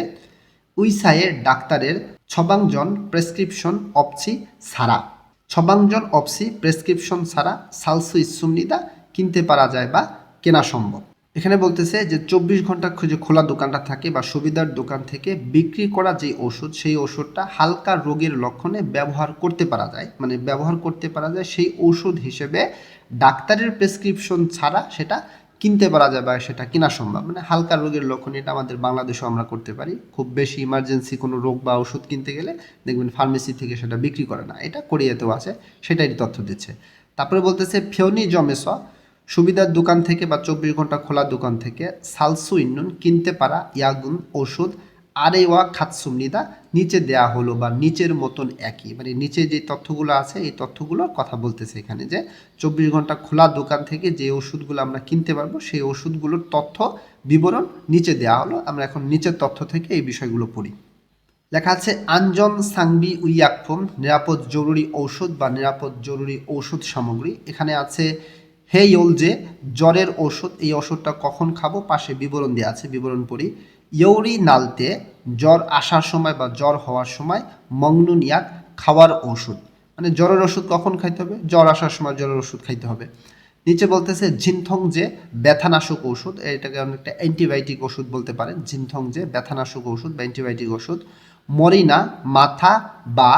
উইসায়ের ডাক্তারের ছবাংজন প্রেসক্রিপশন অপসি ছাড়া, ছবাংজন অপসি প্রেসক্রিপশন ছাড়া সালসু ইসুমনিদা কিনতে পারা যায় বা কেনা সম্ভব। এখানে বলতেছে যে 24 ঘন্টা যে খোলা দোকানটা থাকে বা সুবিধার দোকান থেকে বিক্রি করা যে ওষুধ, সেই ওষুধটা হালকা রোগের লক্ষণে ব্যবহার করতে পারা যায়, মানে ব্যবহার করতে পারা যায় সেই ওষুধ হিসেবে ডাক্তারের প্রেসক্রিপশন ছাড়া সেটা কিনতে পারা যায় বা সেটা কেনা সম্ভব। মানে হালকা রোগের লক্ষণ, এটা আমাদের বাংলাদেশেও আমরা করতে পারি। খুব বেশি ইমার্জেন্সি কোনো রোগ বা ওষুধ কিনতে গেলে দেখবেন ফার্মেসি থেকে সেটা বিক্রি করে না, এটা কোরিয়াতেও আছে, সেটাই তথ্য দিচ্ছে। তারপরে বলতেছে ফেওনি জমেস সুবিধার দোকান থেকে বা 24 ঘন্টা খোলা দোকান থেকে সালসু ইন্নুন কিনতে পারা ইয়াগুন ওষুধ আরেওয়া খাতসুমনিদা নিচে দেয়া হলো বা নিচের মতন একই, মানে নিচে যে তথ্যগুলো আছে এই তথ্যগুলোর কথা বলতেছে এখানে, যে 24 ঘন্টা খোলা দোকান থেকে যে ওষুধগুলো আমরা কিনতে পারবো সেই ওষুধগুলোর তথ্য বিবরণ নিচে দেওয়া হলো। আমরা এখন নিচের তথ্য থেকে এই বিষয়গুলো পড়ি। লেখা আছে আঞ্জন সাংবি উইয়াকফুম নিরাপদ জরুরি ঔষধ বা নিরাপদ জরুরি ঔষধ সামগ্রী। এখানে আছে হে ইউল যে জ্বরের ওষুধ, এই ওষুধটা কখন খাবো পাশে বিবরণ দেওয়া আছে, বিবরণ পড়ি। ইয়ৌরি নালতে জ্বর আসার সময় বা জ্বর হওয়ার সময় মংনুনিয়াক খাওয়ার ওষুধ, মানে জ্বরের ওষুধ কখন খাইতে হবে, জ্বর আসার সময় জ্বরের ওষুধ খাইতে হবে। নিচে বলতেছে ঝিনথং যে ব্যথানাশক ওষুধ, এটাকে অনেকটা অ্যান্টিবায়োটিক ওষুধ বলতে পারেন। ঝিনথং যে ব্যথানাশক ওষুধ বা অ্যান্টিবায়োটিক ওষুধ। মরিনা মাথা বা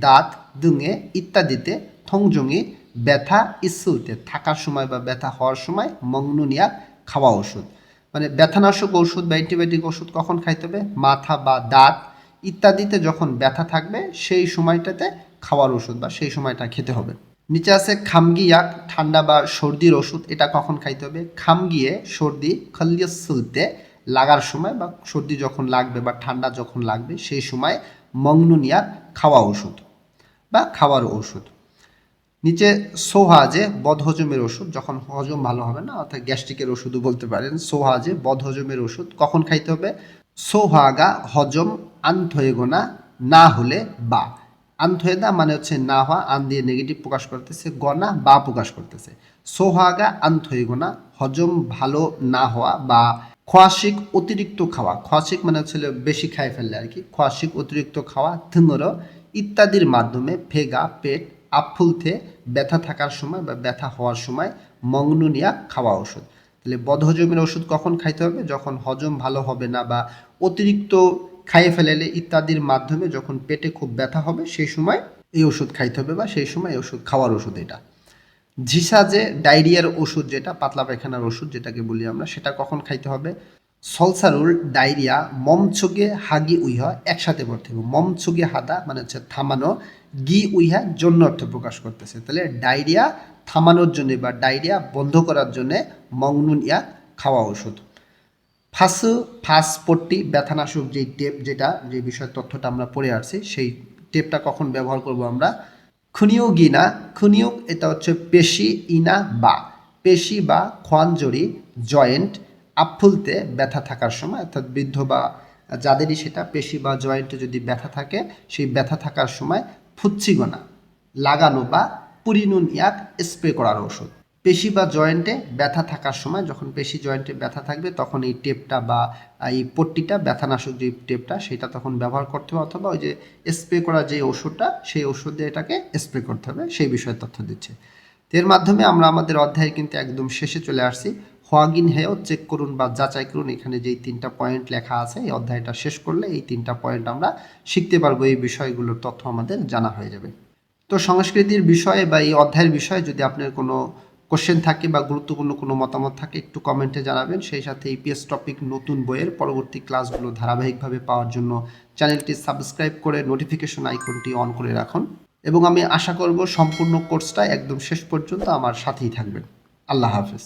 দাঁত দুঙে ইত্যাদিতে থংজঙে ব্যথা ইস্যুতে থাকার সময় বা ব্যথা হওয়ার সময় মংনুনিয়া খাওয়া ওষুধ, মানে ব্যথানাশক ওষুধ বা অ্যান্টিবায়োটিক ওষুধ কখন খাইতে হবে, মাথা বা দাঁত ইত্যাদিতে যখন ব্যথা থাকবে সেই সময়টাতে খাওয়ার ওষুধ বা সেই সময়টা খেতে হবে। নিচে আছে খামগিয়াক ঠান্ডা বা সর্দির ওষুধ, এটা কখন খাইতে হবে, খামগিয়ে সর্দি খলিয়সুলতে লাগার সময় বা সর্দি যখন লাগবে বা ঠান্ডা যখন লাগবে সেই সময় মংনুনিয়া খাওয়া ওষুধ বা খাওয়ার ওষুধ। নিচে সোহাজে বদহজমের ওষুধ, যখন হজম ভালো হবে না অর্থাৎ গ্যাস্ট্রিকের ওষুধও বলতে পারেন। সোহাজে বদহজমের ওষুধ কখন খাইতে হবে, সোহাগা হজম আনথয়েগোনা না হলে বা, আনথয়েদা মানে হচ্ছে না হওয়া, আন দিয়ে নেগেটিভ প্রকাশ করতেছে, গনা বা প্রকাশ করতেছে। সোহাগা আনথয়েগোনা হজম ভালো না হওয়া বা খোয়াশিক অতিরিক্ত খাওয়া, খোয়াশিক মানে হচ্ছে বেশি খাই ফেললে আর কি, খোয়াশিক অতিরিক্ত খাওয়া থুমর ইত্যাদির মাধ্যমে ফেগা পেট আপফুলতে ব্যথা থাকার সময় বা ব্যথা হওয়ার সময় মংনুনিয়া খাওয়া ওষুধ। তাহলে বদহজমের ওষুধ কখন খাইতে হবে, যখন হজম ভালো হবে না বা অতিরিক্ত খাইয়ে ফেলালে ইত্যাদির মাধ্যমে যখন পেটে খুব ব্যথা হবে সেই সময় এই ওষুধ খাইতে হবে বা সেই সময় এই ওষুধ খাওয়ার ওষুধ এটা। ঝিসা যে ডায়রিয়ার ওষুধ, যেটা পাতলা পায়খানার ওষুধ যেটাকে বলি আমরা, সেটা কখন খাইতে হবে, সলসারুল ডায়রিয়া মমছুগে হাগি উইহা একসাথে পড়তে হবে, মমছুগে হাদা মানে হচ্ছে থামানো, গি উইহা জন্য অর্থ প্রকাশ করতেছে। তাহলে ডায়রিয়া থামানোর জন্য বা ডায়রিয়া বন্ধ করার জন্য মংনুন ইয়া খাওয়া ওষুধ। ফাসপট্টি ব্যথানাশক যেই টেপ, যেটা যে বিষয়ের তথ্যটা আমরা পড়ে আসছি, সেই টেপটা কখন ব্যবহার করব আমরা, খুনিয়োগিনা খুনিয়োগ এটা হচ্ছে পেশি, ইনা বা পেশি বা খোয়াঞ্জরি জয়েন্ট আপফুলতে ব্যথা থাকার সময়, অর্থাৎ বৃদ্ধ বা যাদেরই সেটা পেশি বা জয়েন্টে যদি ব্যথা থাকে সেই ব্যথা থাকার সময় ফুচ্ছিগোনা লাগানো বা পুরিনুন ইয়াক স্প্রে করার ওষুধ। পেশি বা জয়েন্টে ব্যথা থাকার সময়, যখন পেশি জয়েন্টে ব্যথা থাকবে তখন এই টেপটা বা এই পট্টিটা ব্যথানাশক যে টেপটা সেটা তখন ব্যবহার করতে হবে, অথবা ওই যে স্প্রে করা যে ওষুধটা সেই ওষুধ দিয়ে এটাকে স্প্রে করতে হবে, সেই বিষয়ে তথ্য দিচ্ছে। এর মাধ্যমে আমরা আমাদের অধ্যায়ের কিন্তু একদম শেষে চলে আসছি। হোয়াগিন হেও চেক করুন বা যাচাই করুন, এখানে যেই 3টা পয়েন্ট লেখা আছে এই অধ্যায়টা শেষ করলে এই 3টা পয়েন্ট আমরা শিখতে পারবো, এই বিষয়গুলোর তথ্য আমাদের জানা হয়ে যাবে। তো সংস্কৃতির বিষয়ে বা এই অধ্যায়ের বিষয়ে যদি আপনার কোনো কোশ্চেন থাকে বা গুরুত্বপূর্ণ কোনো মতামত থাকে একটু কমেন্টে জানাবেন। সেই সাথে ইপিএস টপিক নতুন বইয়ের পরবর্তী ক্লাসগুলো ধারাবাহিকভাবে পাওয়ার জন্য চ্যানেলটি সাবস্ক্রাইব করে নোটিফিকেশন আইকনটি অন করে রাখুন, এবং আমি আশা করব সম্পূর্ণ কোর্সটা একদম শেষ পর্যন্ত আমার সাথেই থাকবেন। আল্লাহ হাফেজ।